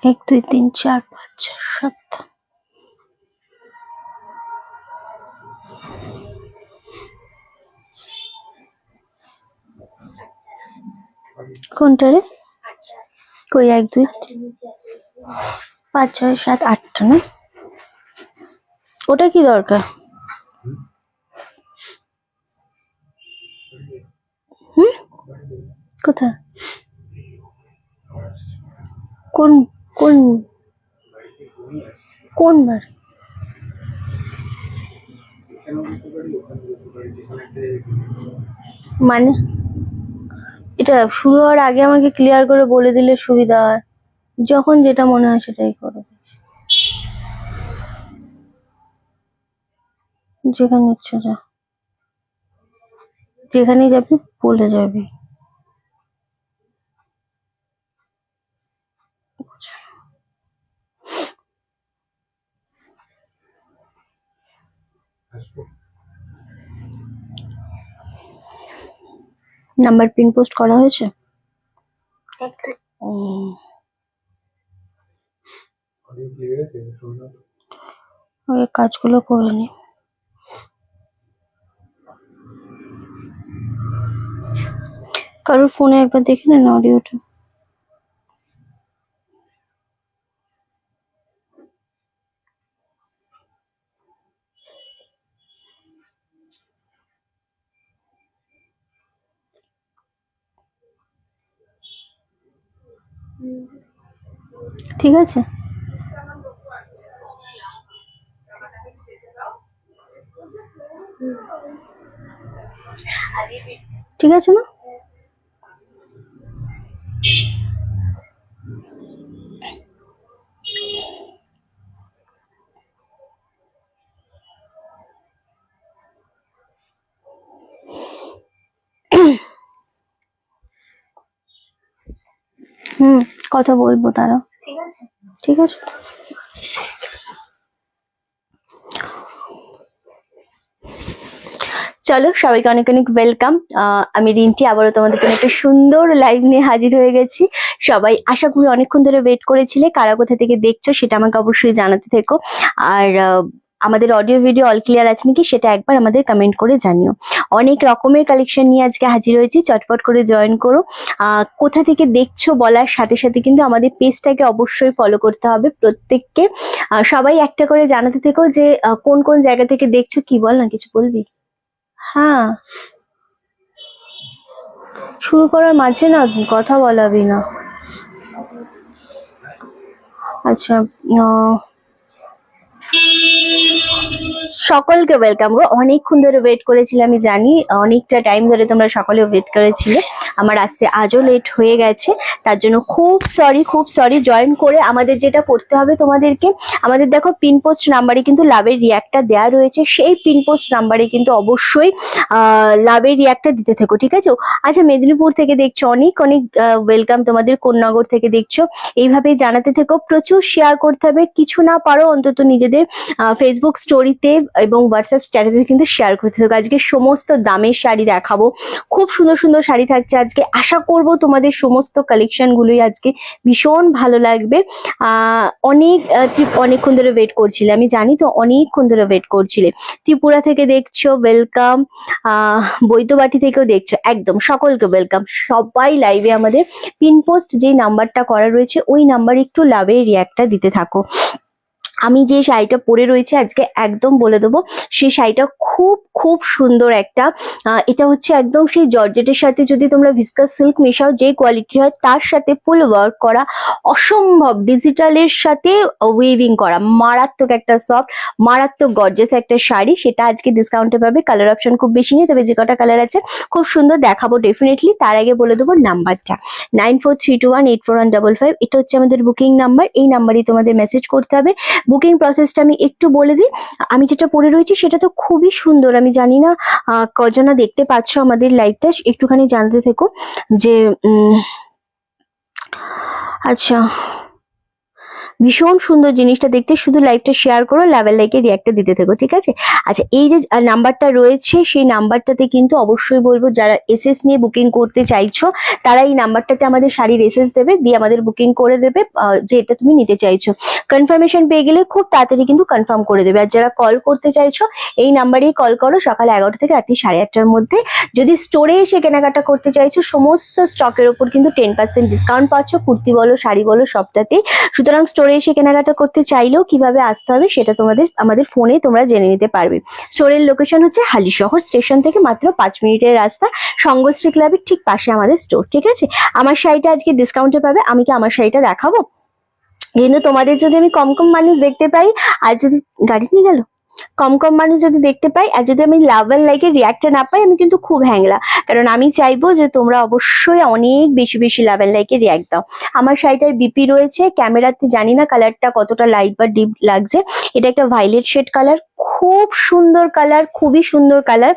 1 2 3 4 5 6 7 কোনটা রে? কই 1 2 5 6 7 8টা না? ওটা কি দরকার? কোথায়? কোন কোন কোন বার? মানে এটা শুরু হওয়ার আগে আমাকে ক্লিয়ার করে বলে দিলে সুবিধা হয়। যখন যেটা মনে হয় সেটাই করো, যেখানে ইচ্ছা যা, যেখানেই যাবি বলে যাবি। নাম্বার পিন পোস্ট করা হয়েছে? আগে কাজগুলো করে নি। কারোর ফোনে একবার দেখে নেন অডিওটা। ঠিক আছে, ঠিক আছে না? কথা বলবো তারা। ঠিক আছে। চলো সবাইকে অনেক অনেক ওয়েলকাম। আমি রিন্টি আবারও তোমাদের জন্য একটা সুন্দর লাইভ নিয়ে হাজির হয়ে গেছি। সবাই আশা করি অনেকক্ষণ ধরে ওয়েট করেছিলে, কারা কোথা থেকে দেখছো সেটা আমাকে অবশ্যই জানাতে থেকো। আর আমাদের অডিও ভিডিও অল ক্লিয়ার আছে নাকি সেটা একবার আমাদের কমেন্ট করে জানিও। অনেক রকমের কালেকশন নিয়ে আজকে হাজির হয়েছি, চটপট করে জয়েন করো। কোথা থেকে দেখছো বলার সাথে সাথে কিন্তু আমাদের পেজটাকে অবশ্যই ফলো করতে হবে প্রত্যেককে। সবাই একটা করে জানাতে থেকো যে কোন কোন জায়গা থেকে দেখছো। কি বল না, কিছু বলবি? হ্যাঁ, শুরু করার মাঝে না কথা বলাবি না। আচ্ছা, সকলকে ওয়েলকাম গো। অনেকক্ষণ ধরে ওয়েট করেছিলে, আমি জানি অনেকটা টাইম ধরে তোমরা সকলে ওয়েট করেছিলে। আমার আসতে আজও লেট হয়ে গেছে, তার জন্য খুব সরি। জয়েন করে আমাদের যেটা করতে হবে তোমাদেরকে, আমাদের দেখো পিন পোস্ট নাম্বারে কিন্তু লাভের রিয়াক্টটা দেওয়া রয়েছে, সেই পিন পোস্ট নাম্বারে কিন্তু অবশ্যই লাভের রিয়াক্টটা দিতে থেকো, ঠিক আছে? আচ্ছা, মেদিনীপুর থেকে দেখছো, অনেক ওয়েলকাম তোমাদের। কোন্নগর থেকে দেখছো, এইভাবেই জানাতে থেকো। প্রচুর শেয়ার করতে হবে, কিছু না পারো অন্তত নিজেদের ফেসবুক স্টোরিতে এবং হোয়াটসঅ্যাপ স্ট্যাটাসে কিন্তু শেয়ার করতে থাকো। আজকে সমস্ত দামের শাড়ি দেখাবো, খুব সুন্দর সুন্দর শাড়ি থাকছে আজকে। আশা করব তোমাদের সমস্ত কালেকশনগুলোই আজকে ভীষণ ভালো লাগবে। অনেকক্ষণ ধরে ওয়েট করছিলে, আমি জানি তো অনেকক্ষণ ধরে ওয়েট করছিলে। ত্রিপুরা থেকে দেখছো, ওয়েলকাম। বৈদ্যবাটি থেকেও দেখছো, একদম সকলকে ওয়েলকাম। সবাই লাইভে আমাদের পিন পোস্ট যে নাম্বারটা করা রয়েছে ওই নাম্বারে একটু লাভের রিয়াক্টটা দিতে থাকো। আমি যে শাড়িটা পরে রয়েছে আজকে একদম বলে দেবো, সেই শাড়িটা খুব সুন্দর একটা। এটা হচ্ছে একদম সেই জর্জেটের সাথে যদি তোমরা ভিসকাস সিল্ক মেশাও যে কোয়ালিটি হয়, তার সাথে ফুল ওয়ার্ক করা, অসম্ভব ডিজিটালের সাথে ওয়েভিং করা, মারাত্মক একটা সফট, মারাত্মক গর্জেস একটা শাড়ি। সেটা আজকে ডিসকাউন্টে পাবে। কালার অপশন খুব বেশি নেই, তবে যে কটা কালার আছে খুব সুন্দর দেখাবো ডেফিনেটলি। তার আগে বলে দেবো নাম্বারটা 9432184155। এটা হচ্ছে আমাদের বুকিং নাম্বার, এই নাম্বারই তোমাদের মেসেজ করতে হবে। বুকিং প্রসেসটা আমি একটু বলে দিই। আমি যেটা পরে রয়েছি সেটা তো খুবই সুন্দর, আমি জানি না কজনা দেখতে পাচ্ছ আমাদের লাইভটা, একটুখানি জানতে থেকো যে আচ্ছা, ভীষণ সুন্দর জিনিসটা দেখতে, শুধু লাইভটা শেয়ার করো, লাভের লাইকে রিয়াক্টটা দিতে থেকো, ঠিক আছে? আচ্ছা, এই যে নাম্বারটা রয়েছে সেই নাম্বারটাতে কিন্তু অবশ্যই বলবো যারা এসএস নিয়ে বুকিং করতে চাইছো তারা এই নাম্বারটাতে আমাদের শাড়ির এসএস দেবে, দিয়ে আমাদের বুকিং করে দেবে যে এটা তুমি নিতে চাইছো। কনফার্মেশন পেয়ে গেলে খুব তাড়াতাড়ি কিন্তু কনফার্ম করে দেবে। আর যারা কল করতে চাইছো এই নাম্বারেই কল করো সকাল 11টা থেকে রাত্রি 8:30টার মধ্যে। যদি স্টোরে এসে কেনাকাটা করতে চাইছো সমস্ত স্টকের ওপর কিন্তু 10% ডিসকাউন্ট পাচ্ছ, কুর্তি বলো শাড়ি বলো সবটাতেই। সুতরাং স্টোরে এসে কেনাকাটা করতে চাইলেও কিভাবে আসতে হবে সেটা আমাদের ফোনে তোমরা জেনে নিতে পারবে। স্টোরের লোকেশন হচ্ছে হালিশহর স্টেশন থেকে মাত্র 5 মিনিটের রাস্তা, সঙ্গশ্রী ক্লাবের ঠিক পাশে আমাদের স্টোর, ঠিক আছে? আমার শাড়িটা আজকে ডিসকাউন্টে পাবে, আমি কি আমার শাড়িটা দেখাবো? কিন্তু তোমাদের যদি আমি কম কম মানুষ দেখতে পাই, আর যদি গাড়ি নিয়ে গেল, কম কম মানুষ যদি দেখতে পাই আর যদি আমি লাভ এন্ড লাইকের রিয়াক্টটা না পাই, আমি কিন্তু খুব হ্যাংলা। কারণ আমি চাইবো যে তোমরা অবশ্যই অনেক বেশি বেশি লাভ এন্ড লাইকের রিয়াক্ট দাও। আমার শাড়িটার বিপি রয়েছে, ক্যামেরাতে জানি না কালারটা কতটা লাইট বা ডিপ লাগছে। এটা একটা ভাইলেট শেড কালার, খুব সুন্দর কালার, খুবই সুন্দর কালার।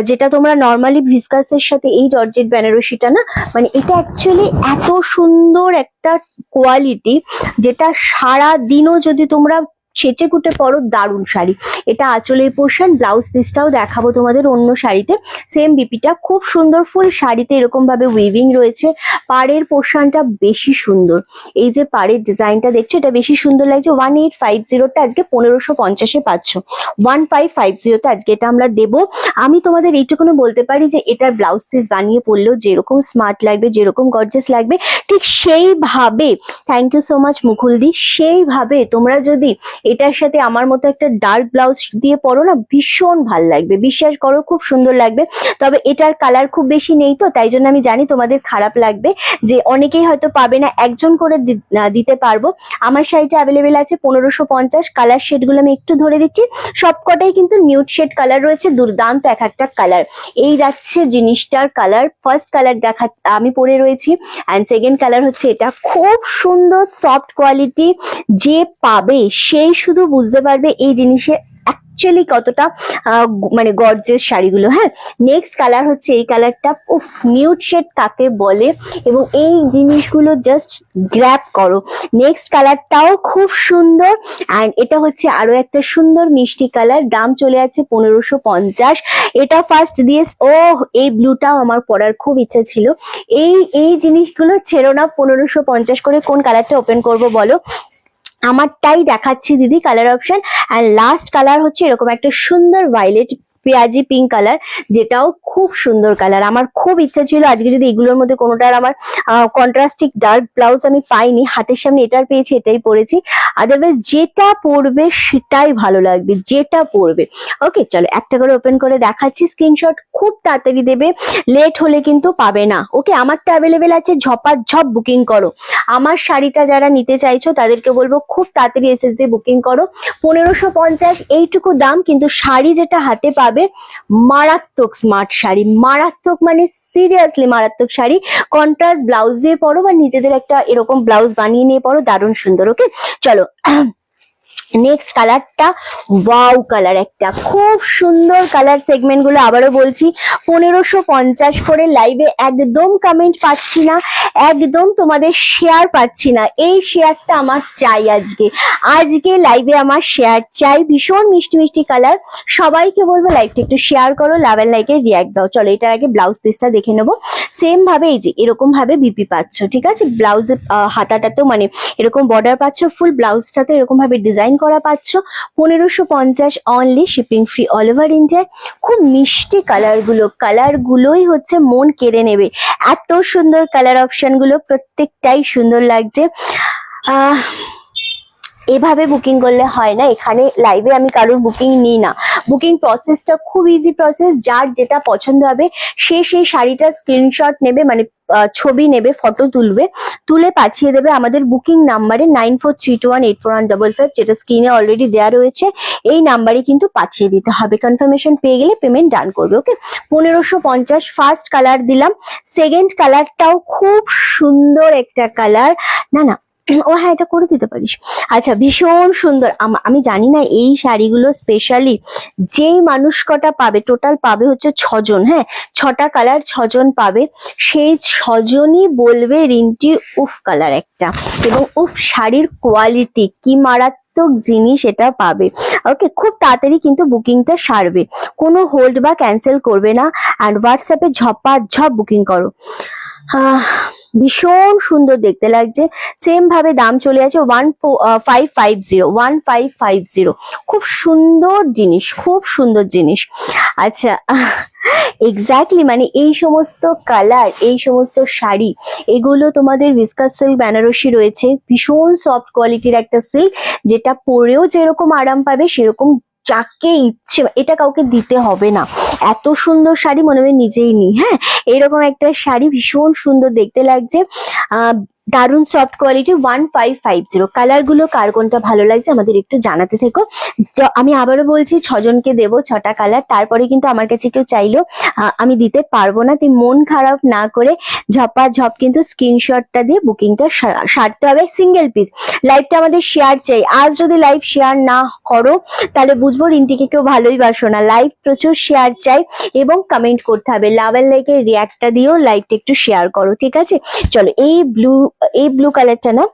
যেটা তোমরা নর্মালি ভিসকাসের সাথে এই জর্জেট বেনারসিটা না, মানে এটা অ্যাকচুয়ালি এত সুন্দর একটা কোয়ালিটি যেটা সারা দিনও যদি তোমরা ছেচে কুটে পরো, দারুণ শাড়ি। এটা আঁচলের পোর্শন, ব্লাউজ পিসটাও দেখাবো তোমাদের অন্য শাড়িতে। সেম বিপিটা খুব সুন্দর, ফুল শাড়িতে এরকম ভাবে উইভিং রয়েছে। পাড়ের পোর্শনটা বেশি সুন্দর, এই যে পাড়ের ডিজাইনটা দেখছো এটা বেশি সুন্দর লাগছে। 1850টা আজকে 1550-এ পাচ্ছ, 1550-তে আজকে এটা আমরা দেবো। আমি তোমাদের এইটুকুনো বলতে পারি যে এটার ব্লাউজ পিস বানিয়ে পরলেও যেরকম স্মার্ট লাগবে, যেরকম গর্জিয়াস লাগবে, ঠিক সেইভাবে, থ্যাংক ইউ সো মাচ মুকুলদি, সেইভাবে তোমরা যদি এটার সাথে আমার মতো একটা ডার্ক ব্লাউজ দিয়ে পরো না, ভীষণ ভাল লাগবে, বিশ্বাস করো খুব সুন্দর লাগবে। তবে এটার কালার খুব বেশি নেই তো, তাই জন্য আমি জানি তোমাদের খারাপ লাগবে যে অনেকেই হয়তো পাবে না, একজন করে দিতে পারবো। আমার শাড়িটা অ্যাভেলেবেল আছে 1550। কালার শেডগুলো আমি একটু ধরে দিচ্ছি, সবকটাই কিন্তু নিউড শেড কালার রয়েছে, দুর্দান্ত এক একটা কালার। এই যাচ্ছে জিনিসটার কালার, ফার্স্ট কালার আমি পরে রয়েছি, অ্যান্ড সেকেন্ড কালার হচ্ছে এটা। খুব সুন্দর সফট কোয়ালিটি, যে পাবে সেই শুধু বুঝতে পারবে এই জিনিসের অ্যাকচুয়ালি কতটা মানে গর্জিয়াস শাড়িগুলো। হ্যাঁ, নেক্সট কালার হচ্ছে এই কালারটা, উফ নিউড শেড কাকে বলে, এবং এই জিনিসগুলো জাস্ট গ্র্যাব করো। নেক্সট কালারটাও খুব সুন্দর, অ্যান্ড এটা হচ্ছে আরো একটা সুন্দর মিষ্টি কালার, দাম চলে যাচ্ছে 1550। এটা ফার্স্ট দিয়ে, ও এই ব্লুটাও আমার পরার খুব ইচ্ছা ছিল। এই জিনিসগুলো ছেড়ো না, 1550 করে। কোন কালারটা ওপেন করবো বলো? আমারটাই দেখাচ্ছি দিদি colour option. And last colour হচ্ছে এরকম একটা সুন্দর ভায়োলেট পেঁয়াজি পিঙ্ক কালার, যেটাও খুব সুন্দর কালার। আমার খুব ইচ্ছা ছিল আজকে যদি এগুলোর মধ্যে কোনোটার আমার কন্ট্রাস্টিক ডার্ক ব্লাউজ আমি পাইনি, হাতের সামনে এটার পেয়েছি, এটাই পরেছি। আদারওয়াইজ যেটা পরবে সেটাই ভালো লাগবে, যেটা পরবে। ওকে চলো একটা করে ওপেন করে দেখাচ্ছি, স্ক্রিনশট খুব তাড়াতাড়ি দেবে, লেট হলে কিন্তু পাবে না। ওকে, আমারটা অ্যাভেলেবেল আছে, ঝপাঝপ বুকিং করো। আমার শাড়িটা যারা নিতে চাইছো তাদেরকে বলবো খুব তাড়াতাড়ি এসএস দিয়ে বুকিং করো। 1550 এইটুকু দাম, কিন্তু শাড়ি যেটা হাতে পাবে মারাত্মক স্মার্ট শাড়ি, মারাত্মক মানে সিরিয়াসলি মারাত্মক শাড়ি। কন্ট্রাস্ট ব্লাউজ দিয়ে পরো বা নিজেদের একটা এরকম ব্লাউজ বানিয়ে নিয়ে পরো, দারুণ সুন্দর। ওকে চলো নেক্সট কালারটা, ওয়াও কালার, একটা খুব সুন্দর কালার। সেগমেন্ট গুলো আবারও বলছি 1550 করে। লাইভে একদম কমেন্ট পাচ্ছি না, একদম তোমাদের শেয়ার পাচ্ছি না। এই শেয়ারটা আমার চাই আজকে লাইভে আমার শেয়ার চাই। ভীষণ মিষ্টি মিষ্টি কালার, সবাইকে বলবো লাইভটা একটু শেয়ার করো, লাভ এন্ড লাইকে রিয়াক্ট দাও। চলো এটার আগে ব্লাউজ পিসটা দেখে নেবো। সেম ভাবে এই যে এরকম ভাবে বিপি পাচ্ছ, ঠিক আছে? ব্লাউজের হাতাটাতেও মানে এরকম বর্ডার পাচ্ছ, ফুল ব্লাউজটাতে এরকম ভাবে ডিজাইন করা পাচ্ছ। 1550 only, shipping free all over India. খুব মিষ্টি কালারগুলোই হচ্ছে মন কেড়ে নেবে, এত সুন্দর কালার অপশন গুলো, প্রত্যেকটাই সুন্দর লাগছে। এভাবে বুকিং করলে হয় না, এখানে লাইভে আমি কারোর বুকিং নিই না। বুকিং প্রসেসটা খুব ইজি প্রসেস, যার যেটা পছন্দ হবে সে সেই শাড়িটা স্ক্রিনশট নেবে, মানে ছবি নেবে, ফটো তুলে পাঠিয়ে দেবে আমাদের বুকিং নাম্বারে 9432184155, যেটা স্ক্রিনে অলরেডি দেওয়া রয়েছে। এই নাম্বারে কিন্তু পাঠিয়ে দিতে হবে, কনফার্মেশন পেয়ে গেলে পেমেন্ট ডান করবে। ওকে 1550 ফার্স্ট কালার দিলাম। সেকেন্ড কালারটাও খুব সুন্দর একটা কালার, না ও হ্যাঁ, এটা করে দিতে পারিস। আচ্ছা, ভীষণ সুন্দর। আমি জানি না এই শাড়িগুলো স্পেশালি যেই মানুষ কটা পাবে, টোটাল পাবে হচ্ছে 6 জন। হ্যাঁ, 6টা কালার, 6 জন পাবে। সেই 6জনই বলবে রিন্টি উফ কালার একটা, এবং উফ শাড়ির কোয়ালিটি কি মারাত্মক জিনিস এটা পাবে। ওকে, খুব তাড়াতাড়ি কিন্তু বুকিংটা সারবে, কোনো হোল্ড বা ক্যান্সেল করবে না। অ্যান্ড হোয়াটসঅ্যাপে ঝপাঝপ বুকিং করো। ভীষণ সুন্দর দেখতে লাগছে। সেম ভাবে দাম চলে আছে 1550, খুব সুন্দর জিনিস, খুব সুন্দর জিনিস। আচ্ছা, এক্স্যাক্টলি, মানে এই সমস্ত কালার, এই সমস্ত শাড়ি, এগুলো তোমাদের ভিসকাস সিল্ক বেনারসি রয়েছে, ভীষণ সফট কোয়ালিটির একটা সিল্ক, যেটা পরেও যেরকম আরাম পাবে সেরকম যাকে ইচ্ছে এটা কাউকে দিতে হবে না। এত সুন্দর শাড়ি মনে হয় নিজেই নি। হ্যাঁ, এরকম একটা শাড়ি ভীষণ সুন্দর দেখতে লাগছে, দারুণ সফট কোয়ালিটি। 1550। কালার গুলো কার কোনটা ভালো লাগছে আমাদের একটু জানাতে থেকো। আমি আবারও বলছি 6জনকে দেবো 6টা কালার, তারপরে কিন্তু আমার কাছে কেউ চাইলো আমি দিতে পারবো না। তুই মন খারাপ না করে ঝপাঝপ কিন্তু স্ক্রিনশটটা দিয়ে বুকিংটা সারতে হবে। সিঙ্গেল পিস লাইভটা আমাদের শেয়ার চাই। আজ যদি লাইভ শেয়ার না করো তাহলে বুঝবো রিন্টিকে কেউ ভালোই বাসো না। লাইভ প্রচুর শেয়ার চাই এবং কমেন্ট করতে হবে। লাভ এন্ড লাইকের রিয়াক্টটা দিও, লাইভটা একটু শেয়ার করো, ঠিক আছে? চলো, এই ব্লু কালারটা না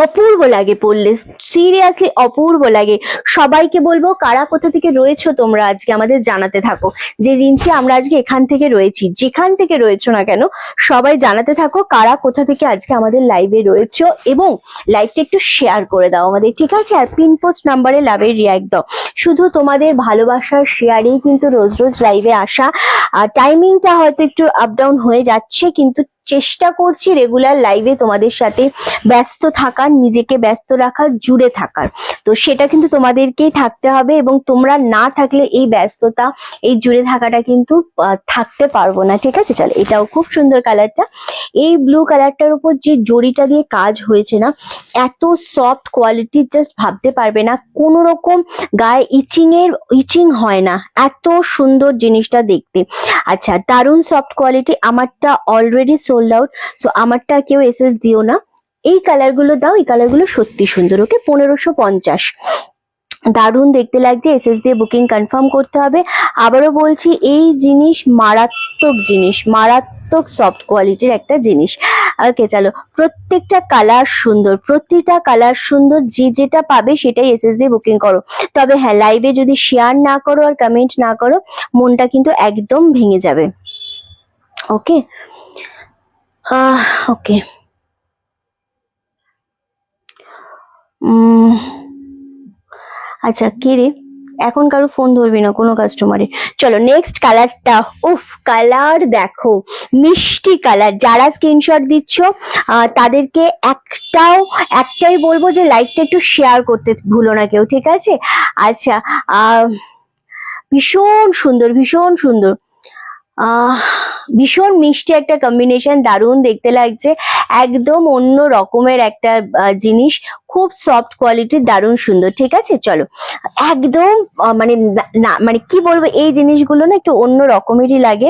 অপূর্ব লাগে পরলে, সিরিয়াসলি অপূর্ব লাগে। সবাইকে বলবো কারা কোথা থেকে রয়েছো তোমরা আজকে আমাদের জানাতে থাকো যে রিন্টি আমরা আজকে এখান থেকে রয়েছি। যেখান থেকে রয়েছো না কেন সবাই জানাতে থাকো কারা কোথা থেকে আজকে আমাদের লাইভে রয়েছো, এবং লাইভটা একটু শেয়ার করে দাও আমাদের, ঠিক আছে? আর পিন পোস্ট নাম্বারে লাভের রিয়াক্ট দাও। শুধু তোমাদের ভালোবাসার শেয়ারেই কিন্তু রোজ রোজ লাইভে আসা। আর টাইমিংটা হয়তো একটু আপ ডাউন হয়ে যাচ্ছে, কিন্তু চেষ্টা করছি রেগুলার লাইভে তোমাদের সাথে ব্যস্ত থাকার, নিজেকে ব্যস্ত রাখার, জুড়ে থাকার। তো সেটা কিন্তু তোমাদেরকেই থাকতে হবে, এবং তোমরা না থাকলে এই ব্যস্ততা, এই জুড়ে থাকাটা কিন্তু থাকতে পারবো না, ঠিক আছে? চলো, এটাও খুব সুন্দর কালারটা। এই ব্লু কালারটার উপর যে জরিটা দিয়ে কাজ হয়েছে না, এত সফট কোয়ালিটি জাস্ট ভাবতে পারবে না। কোনো রকম গায়ে ইচিং হয় না, এত সুন্দর জিনিসটা দেখতে। আচ্ছা, দারুণ সফট কোয়ালিটি। আমারটা অলরেডি সোল্ড আউট, সো আমারটা কেউ এসএস দিও না। এই কালার গুলো দাও, এই কালার গুলো সত্যি সুন্দর। ওকে, 1550, দারুণ দেখতে লাগছে। এসএস দিয়ে বুকিং কনফার্ম করতে হবে। আবারও বলছি, এই জিনিস মারাত্মক জিনিস, মারাত্মক সফট কোয়ালিটির একটা জিনিস। ওকে, চলো, প্রত্যেকটা কালার সুন্দর, প্রতিটা কালার সুন্দর। যে যেটা পাবে সেটাই এসএস দিয়ে বুকিং করো। তবে হ্যাঁ, লাইভে যদি শেয়ার না করো আর কমেন্ট না করো, মনটা কিন্তু একদম ভেঙে যাবে। ওকে, ওকে। আচ্ছা, কে রে? এখন কারো ফোন ধরবি না কোনো কাস্টমারে। চলো, নেক্সট কালারটা। উফ, কালার দেখো, মিষ্টি কালার। যারা স্ক্রিনশট দিচ্ছ তাদেরকে একটাই বলবো যে লাইভটা একটু শেয়ার করতে ভুলো না কেউ, ঠিক আছে? আচ্ছা, ভীষণ সুন্দর, ভীষণ সুন্দর, ভীষণ মিষ্টি একটা কম্বিনেশন, দারুণ দেখতে লাগছে। একদম অন্য রকমের একটা জিনিস, খুব সফট কোয়ালিটির, দারুণ সুন্দর, ঠিক আছে? চলো, একদম মানে না, মানে কি বলবো, এই জিনিসগুলো না একটু অন্য রকমেরই লাগে।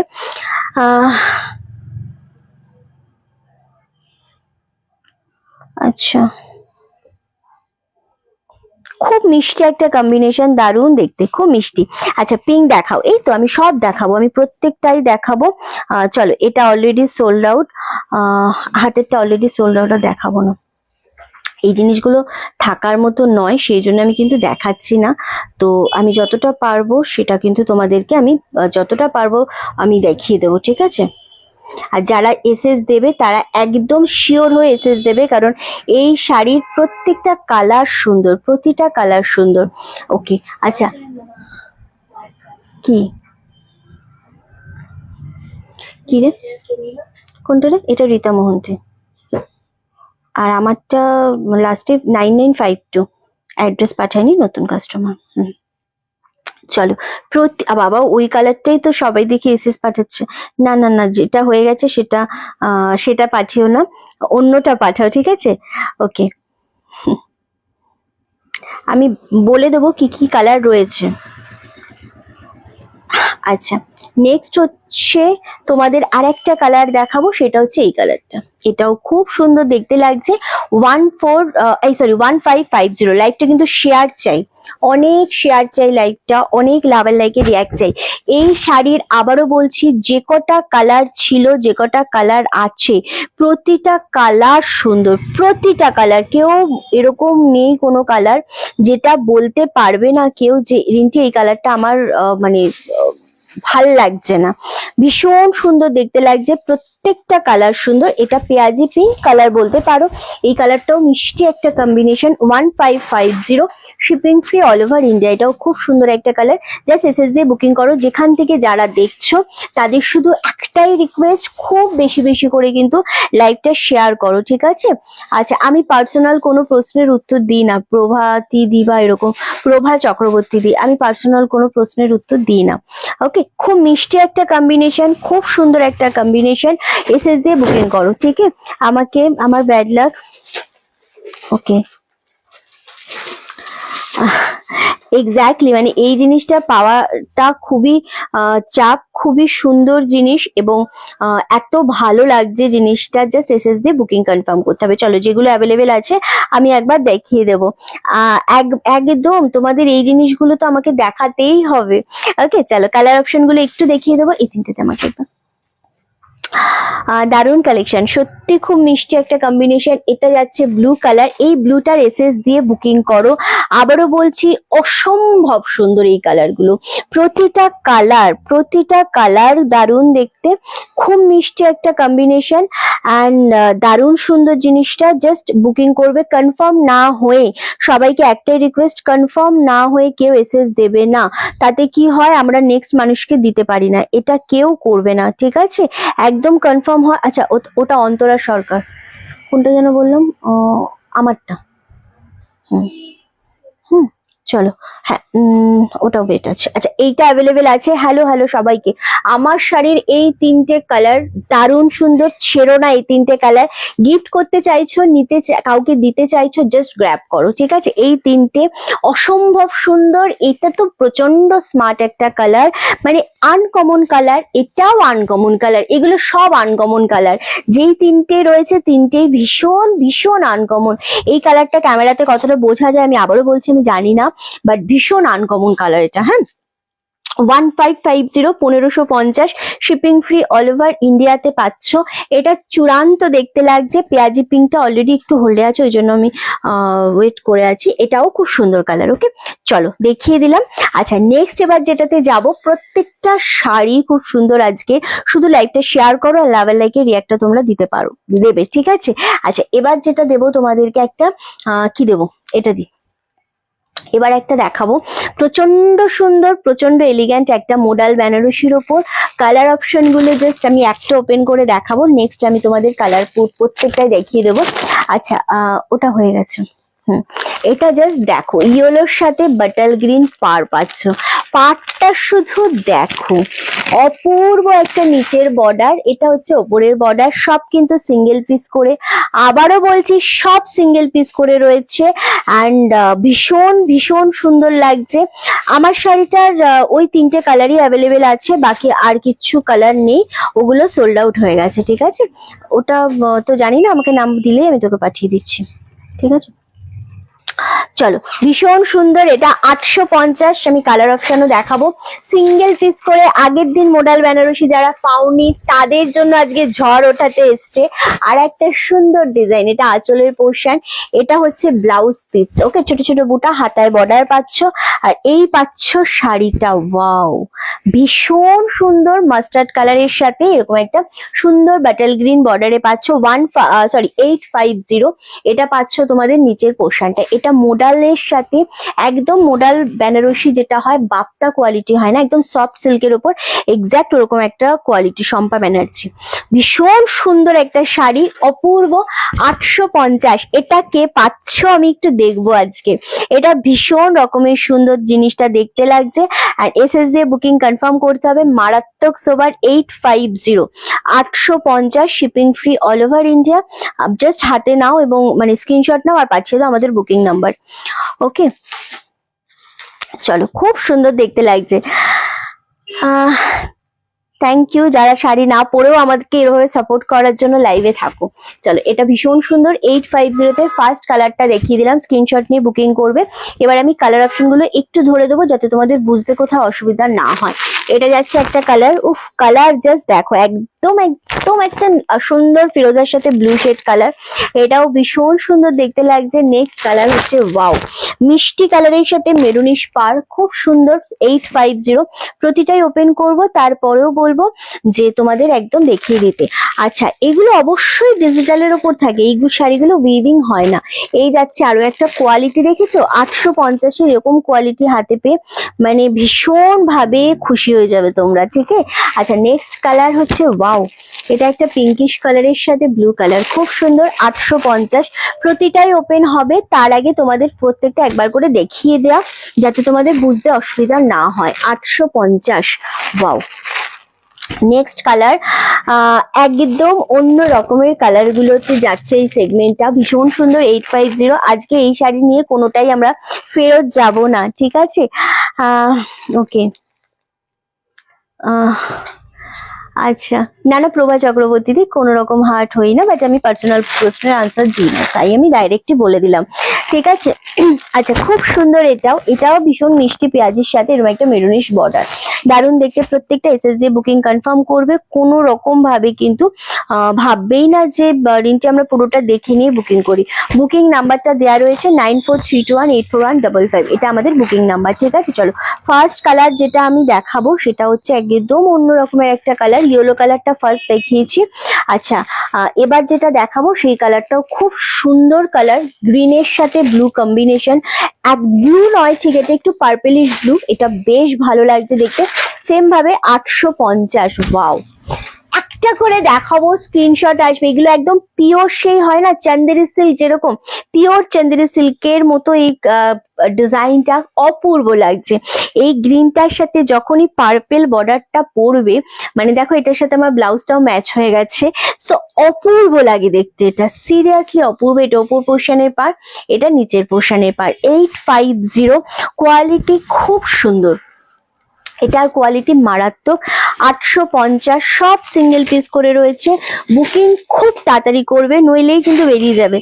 আচ্ছা, খুব মিষ্টি একটা কম্বিনেশন, দারুণ দেখতে, খুব মিষ্টি। আচ্ছা, পিঙ্ক দেখাও। এই তো আমি সব দেখাবো, আমি প্রত্যেকটাই দেখাবো। চলো, এটা অলরেডি সোল্ড আউট, হাতেরটা অলরেডি সোল্ড আউট, দেখাবো না। এই জিনিসগুলো থাকার মতো নয়, সেই জন্য আমি কিন্তু দেখাচ্ছি না। তো আমি যতটা পারবো সেটা কিন্তু তোমাদেরকে আমি যতটা পারবো আমি দেখিয়ে দেবো, ঠিক আছে? আর যারা এসএস দেবে তারা একদম শিওর হয়ে এসএস দেবে, কারণ এই শাড়ির প্রত্যেকটা কালার সুন্দর, প্রতিটা কালার সুন্দর। ওকে, আচ্ছা, কি কি রে? কোনটা রে? এটা রীতা মোহন্তি, আর আমারটা লাস্টে 9952। অ্যাড্রেস পাঠায়নি, নতুন কাস্টমার। চলো, বাবা, ওই কালারটাই তো সবাই দেখে এসএস পাঠাচ্ছে। না না না, যেটা হয়ে গেছে সেটা সেটা পাঠিও না, অন্যটা পাঠাও, ঠিক আছে? ওকে, আমি বলে দেবো কি কি কালার রয়েছে। আচ্ছা, নেক্সট হচ্ছে তোমাদের আরেকটা কালার দেখাবো, সেটা হচ্ছে এই কালারটা। এটাও খুব সুন্দর দেখতে লাগছে। 1550 লাইভটা কিন্তু শেয়ার চাই, অনেক শেয়ার চাই, লাইভটা অনেক লাভের লাইকে রিয়াক্ট চাই। এই শাড়ির আবারও বলছি, যে কটা কালার ছিল, যে কটা কালার আছে, প্রতিটা কালার সুন্দর, প্রতিটা কালার। কেউ এরকম নেই কোনো কালার যেটা বলতে পারবে না কেউ যে রিন্টি এই কালারটা আমার মানে ভাল লাগছে না। ভীষণ সুন্দর দেখতে লাগছে, প্রত্যেকটা কালার সুন্দর। এটা পেঁয়াজি পিঙ্ক কালার বলতে পারো। এই কালারটাও মিষ্টি একটা combination. 1550, shipping free all over India. এটাও খুব সুন্দর একটা কালার। জাস্ট এসএস দিয়ে বুকিং করো। যেখান থেকে যারা দেখছো তাদের শুধু একটাই রিকোয়েস্ট, খুব বেশি বেশি করে কিন্তু লাইভটা শেয়ার করো, ঠিক আছে? আচ্ছা, আমি পার্সোনাল কোনো প্রশ্নের উত্তর দিই না, প্রভাতী দি বা এরকম প্রভা চক্রবর্তী দি, আমি পার্সোনাল কোনো প্রশ্নের উত্তর দিই না। ওকে, খুব মিষ্টি একটা কম্বিনেশন, খুব সুন্দর একটা কম্বিনেশন। এসএস দিয়ে বুকিং করো, ঠিক আছে? আমাকে আমার ব্যাড লাক। ওকে, এক্স্যাক্টলি, মানে এই জিনিসটা পাওয়াটা খুবই চাপ, খুবই সুন্দর জিনিস, এবং এত ভালো লাগছে জিনিসটা। জাস্ট এসএস দিয়ে বুকিং কনফার্ম করতে হবে। চলো, যেগুলো অ্যাভেলেবেল আছে আমি একবার দেখিয়ে দেবো। একদম তোমাদের এই জিনিসগুলো তো আমাকে দেখাতেই হবে। ওকে, চলো কালার অপশন গুলো একটু দেখিয়ে দেবো। এই তিনটেতে আমাকে একবার। দারুণ কালেকশন, সত্যি খুব মিষ্টি একটা কম্বিনেশন। এটা যাচ্ছে ব্লু কালার। এই ব্লুটার এসএস দিয়ে বুকিং করো। আবারও বলছি, অসম্ভব সুন্দর এই কালারগুলো, প্রতিটা কালার দারুণ দেখতে, খুব মিষ্টি একটা কম্বিনেশন অ্যান্ড দারুণ সুন্দর জিনিসটা। জাস্ট বুকিং করবে। কনফার্ম না হয়ে, সবাইকে একটাই রিকোয়েস্ট, কনফার্ম না হয়ে কেউ এসএস দেবে না। তাতে কি হয়, আমরা নেক্সট মানুষকে দিতে পারি না, এটা কেউ করবে না, ঠিক আছে? একদম কনফার্ম হয়। আচ্ছা, ওটা অন্তরা সরকার, কোনটা যেন বললাম, আমারটা। হুম হুম, চলো, হ্যাঁ, ওটাও বেট আছে। আচ্ছা, এইটা অ্যাভেলেবেল আছে। হ্যালো হ্যালো সবাইকে। আমার শাড়ির এই তিনটে কালার দারুণ সুন্দর, ছেড়ো না এই তিনটে কালার। গিফট করতে চাইছো, কাউকে দিতে চাইছো, জাস্ট গ্র্যাব করো, ঠিক আছে? এই তিনটে অসম্ভব সুন্দর। এটা তো প্রচন্ড স্মার্ট একটা কালার, মানে আনকমন কালার। এটাও আনকমন কালার, এগুলো সব আনকমন কালার। যেই তিনটে রয়েছে, তিনটেই ভীষণ ভীষণ আনকমন। এই কালারটা ক্যামেরাতে কতটা বোঝা যায় আমি আবারও বলছি, আমি জানি না, বাট ভীষণ আনকমন কালার এটা। হ্যাঁ, 1550, 1550, শিপিং ফ্রি অল ওভার ইন্ডিয়াতে পাচ্ছ। এটা চূড়ান্ত দেখতে লাগছে। পেঁয়াজি পিঙ্কটা অলরেডি একটু হোল্ডে আছে, ওই জন্য আমি ওয়েট করে আছি। এটাও খুব সুন্দর কালার। ওকে, চলো দেখিয়ে দিলাম। আচ্ছা, নেক্সট এবার যেটাতে যাব, প্রত্যেকটা শাড়ি খুব সুন্দর আজকে। শুধু লাইভটা শেয়ার করো আর লাভের লাইকে রিয়াক্টটা তোমরা দেবে, ঠিক আছে? আচ্ছা, এবার যেটা দেবো তোমাদেরকে, একটা কি দেবো, এটা দিই। এবার একটা দেখাবো, প্রচন্ড সুন্দর, প্রচন্ড এলিগ্যান্ট একটা মোডাল বেনারসির ওপর। কালার অপশন গুলো জাস্ট আমি একটা ওপেন করে দেখাবো, নেক্সট আমি তোমাদের কালার প্রত্যেকটাই দেখিয়ে দেবো। আচ্ছা, ওটা হয়ে গেছে। এটা জাস্ট দেখো, ইয়েলোর সাথে বাটাল গ্রিন পার পাচ্ছ। পাটটা শুধু দেখো, অপূর্ব একটা নিচের বর্ডার, এটা হচ্ছে ওপরের বর্ডার। সব কিন্তু সিঙ্গেল পিস করে, আবারও বলছি সব সিঙ্গেল পিস করে রয়েছে অ্যান্ড ভীষণ ভীষণ সুন্দর লাগছে। আমার শাড়িটার ওই তিনটে কালারই অ্যাভেলেবেল আছে, বাকি আর কিছু কালার নেই, ওগুলো সোল্ড আউট হয়ে গেছে, ঠিক আছে? ওটা তো জানি না, আমাকে নাম দিলেই আমি তোকে পাঠিয়ে দিচ্ছি, ঠিক আছে? চলো, ভীষণ সুন্দর। এটা 850। আমি কালার অপশনও দেখাবো, সিঙ্গেল পিস করে। আগের দিন মোডাল বেনারসি যারা পাওনি তাদের জন্য আজকে ঝড় ওঠাতে এসছে। আর একটা সুন্দর ডিজাইন, এটা আঁচলের পোর্শন, এটা হচ্ছে ব্লাউজ পিস। ওকে, ছোট ছোট বুটা, হাতায় বর্ডার পাচ্ছ, আর এই পাচ্ছ শাড়িটা। ওয়াও, ভীষণ সুন্দর মাস্টার্ড কালারের সাথে এরকম একটা সুন্দর বাটাল গ্রিন বর্ডারে পাচ্ছ। 850, এটা পাচ্ছ তোমাদের নিচের পোর্শনটা। এটা মোডালের সাথে একদম মোডাল বেনারসি যেটা হয়, বাপ্তা কোয়ালিটি হয় না, একদম সফট সিল্কের উপর, এক্স্যাক্ট ওরকম একটা কোয়ালিটি। শম্পা ব্যানার্জি, ভীষণ সুন্দর একটা শাড়ি, অপূর্ব। 850। এটা কে পাচ্ছ আমি একটু দেখবো আজকে। এটা ভীষণ রকমের সুন্দর, জিনিসটা দেখতে লাগছে। আর এসএস দিয়ে বুকিং কনফার্ম করতে হবে। মারাত্মক সোবার। 850, 850, shipping free all over India. Just হাতে নাও এবং মানে স্ক্রিনশট নাও আর পাঠিয়ে দাও আমাদের বুকিং নাম্বার। ওকে, চলো, খুব সুন্দর দেখতে লাগছে। থ্যাংক ইউ যারা শাড়ি না পরেও আমাদেরকে এভাবে সাপোর্ট করার জন্য লাইভে থাকো। চলো, এটা ভীষণ সুন্দর 850-তে ফার্স্ট কালারটা দেখিয়ে দিলাম, স্ক্রিনশট নিয়ে বুকিং করবে। এবার আমি কালার অপশনগুলো একটু ধরে দেবো যাতে তোমাদের বুঝতে কোথাও অসুবিধা না হয়। এটা যাচ্ছে একটা কালার, উফ কালার জাস্ট দেখো, একদম একদম একটা সুন্দর ফিরোজার সাথে ব্লু শেড কালার, এটাও ভীষণ সুন্দর দেখতে লাগছে। নেক্সট কালার হচ্ছে ওয়াও, মিষ্টি কালারের সাথে মেরুনিশ পার, খুব সুন্দর 850। প্রতিটাই ওপেন করব, তারপরেও বলবো যে তোমাদের একদম দেখিয়ে দিতে। আচ্ছা, এগুলো অবশ্যই ডিজিটালের ওপর থাকে, এইগুলো শাড়িগুলো উইভিং হয় না। এই যাচ্ছে আরো একটা কোয়ালিটি, দেখেছো 850 এরকম কোয়ালিটি হাতে পেয়ে মানে ভীষণ ভাবে খুশি হয়ে যাবে তোমরা, ঠিক আছে। আচ্ছা, নেক্সট কালার হচ্ছে ওয়াও, এটা একটা পিঙ্কিশ কালারের সাথে ব্লু কালার, খুব সুন্দর 850। প্রতিটাই ওপেন হবে, তার আগে তোমাদের প্রত্যেকটা একবার করে দেখিয়ে দেওয়া যাতে তোমাদের বুঝতে অসুবিধা না হয়। 850, ওয়াও। নেক্সট কালার একদম অন্য রকমের কালার গুলোতে যাচ্ছে এই সেগমেন্টটা, ভীষণ সুন্দর 850। আজকে এই শাড়ি নিয়ে কোনোটাই আমরা ফেরত যাব না, ঠিক আছে। ওকে, আচ্ছা, না না প্রভা চক্রবর্তী দি, কোনো রকম হার্ট হই না, বাট আমি পার্সোনাল প্রশ্নের আনসার দিই না, তাই আমি ডাইরেক্টই বলে দিলাম, ঠিক আছে। আচ্ছা, খুব সুন্দর, এটাও ভীষণ মিষ্টি পেঁয়াজের সাথে এরকম একটা মেরুনিশ বর্ডার, দারুণ দেখতে। প্রত্যেকটা এসএস দিয়ে বুকিং কনফার্ম করবে, কোনো রকম ভাবে কিন্তু ভাববেই না যে রিন্টি আমরা পুরোটা দেখে নিয়ে বুকিং করি। বুকিং নাম্বারটা দেওয়া রয়েছে 9432184155, এটা আমাদের বুকিং নাম্বার, ঠিক আছে। চলো, ফার্স্ট কালার যেটা আমি দেখাবো সেটা হচ্ছে একদম অন্য রকমের একটা কালার, ইয়েলো কালারটা ফার্স্ট দেখিয়েছি। আচ্ছা, এবার যেটা দেখাবো সেই কালারটাও খুব সুন্দর কালার, গ্রিনের সাথে ব্লু কম্বিনেশন, এক ব্লু নয় ঠিক, এটা একটু পার্পেলিশ ব্লু, এটা বেশ ভালো লাগছে দেখতে। সেম ভাবে 850, ওয়াও। একটা করে দেখাবো, স্ক্রিনশট আসবে, এগুলো একদম পিওর, সেই হয় না চান্দেরি সিল্ক, যেরকম পিওর চান্দেরি সিল্কের মতো এই ডিজাইনটা অপূর্ব লাগছে। এই গ্রিনটার সাথে যখনই পার্পেল বর্ডারটা পড়বে, মানে দেখো এটার সাথে আমার ব্লাউজটাও ম্যাচ হয়ে গেছে, তো অপূর্ব লাগে দেখতে, এটা সিরিয়াসলি অপূর্ব। এটা ওপর পোর্শনের পার, এটা নিচের পোর্শনের পার, 850, কোয়ালিটি খুব সুন্দর, এটার কোয়ালিটি মারাত্মক। 850, সব সিঙ্গেল পিস করে রয়েছে, বুকিং খুব তাড়াতাড়ি করবে, নইলেই কিন্তু বেরিয়ে যাবে।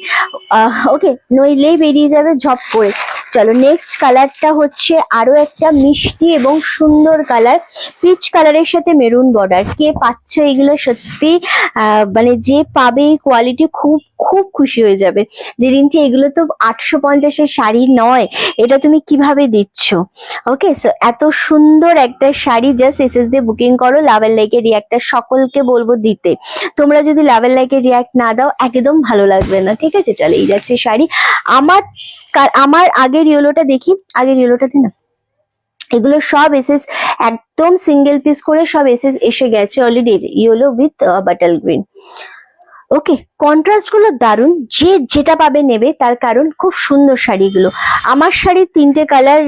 ওকে, নইলেই বেরিয়ে যাবে ঝপ করে। চলো, নেক্সট কালারটা হচ্ছে আরো একটা মিষ্টি এবং সুন্দর কালার, পিচ কালারের সাথে মেরুন বর্ডার। কে পাচ্ছ এগুলো, সত্যি মানে যে পাবে এই কোয়ালিটি খুব খুব খুশি হয়ে যাবে যে রিন্টি এগুলো তো 850-এর শাড়ি নয়, এটা তুমি কিভাবে দিচ্ছ। ওকে, সো এত সুন্দর একটা শাড়ি জাস্ট এসএস দিয়ে বুকিং করো। লাভ এন্ড লাইকের রিয়াক্টটা সকলকে বলবো দিতে, তোমরা যদি লাভ এন্ড লাইকের রিয়াক্ট না দাও একদম ভালো লাগবে না, ঠিক আছে। চলো, এই যাচ্ছে শাড়ি। আমার আগের ইয়েলোটা দেখি, আগের ইয়েলোটা দিন না, এগুলো সব এসএস একদম সিঙ্গেল পিস করে সব এসএস এসে গেছে already, yellow with বাটাল green. Okay, contrast গুলো দারুন, যে যেটা পাবে নেবে, তার কারণ খুব সুন্দর শাড়িগুলো। আমার শাড়ির তিনটে কালার,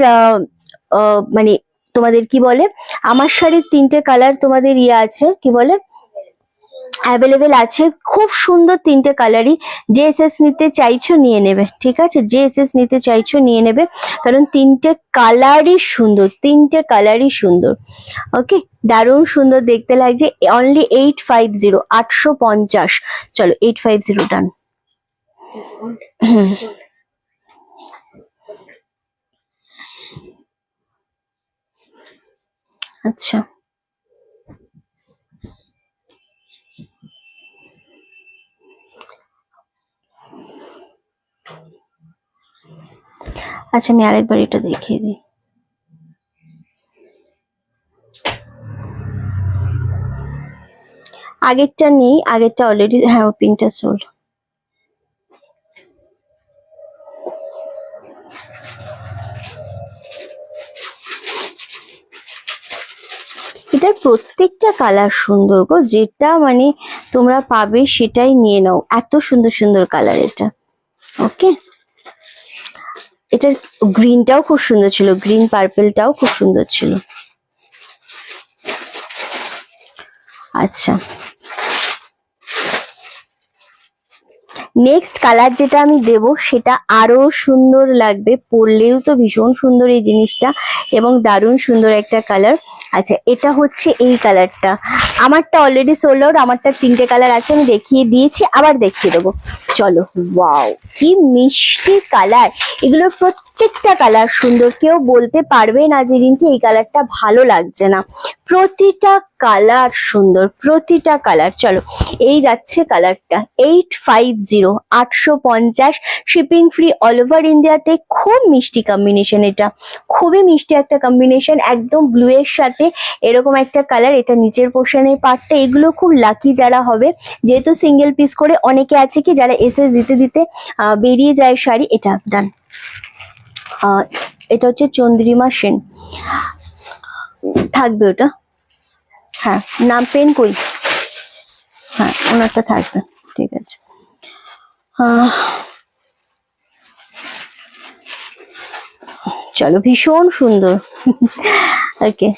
মানে তোমাদের কি বলে, আমার শাড়ির তিনটে কালার তোমাদের ইয়ে আছে, কি বলে, অ্যাভেলেবেল আছে, খুব সুন্দর তিনটে কালারই। যে এসএস নিতে চাইছো নিয়ে নেবে, ঠিক আছে, যে এসএস নিতে চাইছো নিয়ে নেবে, কারণ তিনটে কালারই সুন্দর, তিনটে কালারই সুন্দর। ওকে, দারুণ সুন্দর দেখতে লাগছে। অনলি 850, 850। চলো, 850 ডান। আচ্ছা, আচ্ছা, আমি আরেকবার এটা দেখিয়ে দিই। আগেরটা নেই, আগেরটা অলরেডি, হ্যাঁ পিনটা সোল্ড। এটার প্রত্যেকটা কালার সুন্দর গো, যেটা মানে তোমরা পাবে সেটাই নিয়ে নাও, এত সুন্দর সুন্দর কালার এটা। ওকে, এটার গ্রিনটাও খুব সুন্দর ছিল, গ্রিন পার্পেলটাও খুব সুন্দর ছিল। আচ্ছা, নেক্সট কালার যেটা আমি দেব সেটা আরো সুন্দর লাগবে, পরলেও তো ভীষণ সুন্দর এই জিনিসটা এবং দারুণ সুন্দর একটা কালার। আচ্ছা, এটা হচ্ছে এই কালারটা, আমারটা অলরেডি সোল্ড আউট, আমারটা 3টে কালার আছে, আমি দেখিয়ে দিয়েছি, আবার দেখিয়ে দেবো। চলো, ওয়াও কি মিষ্টি কালার, এগুলোর প্রত্যেকটা কালার সুন্দর, কেউ বলতে পারবে না যে রিন্টি এই কালারটা ভালো লাগছে না, প্রতিটা কালার সুন্দর, প্রতিটা কালার। চলো, এই যাচ্ছে কালারটা 850, 850, শিপিং ফ্রি অল ওভার ইন্ডিয়াতে। খুব মিষ্টি কম্বিনেশন, এটা খুবই মিষ্টি একটা কম্বিনেশন, একদম ব্লু এর সাথে এরকম একটা কালার, এটা নিচের পোর্শনের পার্টটা। এগুলো খুব লাকি যারা হবে, যেহেতু সিঙ্গেল পিস করে, অনেকে আছে কি যারা এসএস দিতে দিতে বেরিয়ে যায় শাড়ি। এটা ডান, এটা হচ্ছে চন্দ্রিমা সেন, থাকবে ওটা, হ্যাঁ নাম পেন কই, হ্যাঁ ওনারটা থাকবে, ঠিক আছে। চলো, ভীষণ সুন্দর। ওকে,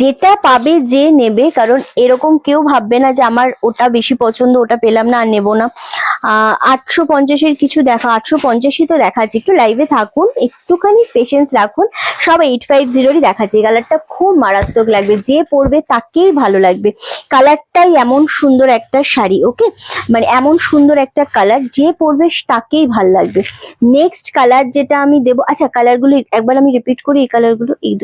যেটা পাবে যে নেবে, কারণ এরকম কেউ ভাববে না যে আমার ওটা বেশি পছন্দ, ওটা পেলাম না আর নেবো না। 850-এর কিছু দেখা, 850-ই তো দেখাচ্ছে, একটু লাইভে থাকুন, একটুখানি পেশেন্স রাখুন। সব 850-ই দেখাচ্ছে। কালারটা খুব মারাত্মক লাগবে, যে পরবে তাকেই ভালো লাগবে, কালারটাই এমন সুন্দর একটা শাড়ি। ওকে, মানে এমন সুন্দর একটা কালার, যে পরবে তাকেই ভালো লাগবে। নেক্সট কালার যেটা আমি দেবো, আচ্ছা কালারগুলো একবার আমি রিপিট করি, এই কালারগুলো, এই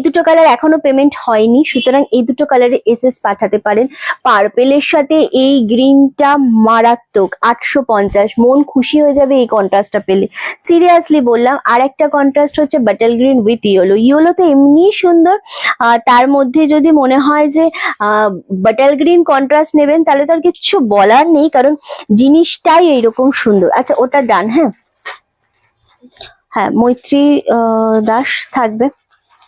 দুটো কালার এখনো পেমেন্ট হয়নি, সুতরাং এই দুটো কালারে এসএস পাঠাতে পারেন। পার্পেলের সাথে এই গ্রিনটা মারাত্মক, 850, মন খুশি হয়ে যাবে এই কন্ট্রাস্টটা পেলে, সিরিয়াসলি বললাম। আর একটা কন্ট্রাস্ট হচ্ছে bottle green with yellow, yellow তো এমনি সুন্দর, তার মধ্যে যদি মনে হয় যে বাটল গ্রিন কন্ট্রাস্ট নেবেন, তাহলে তো আর কিছু বলার নেই, কারণ জিনিসটাই এইরকম সুন্দর। আচ্ছা, ওটা ডান। হ্যাঁ হ্যাঁ, মৈত্রী দাস থাকবে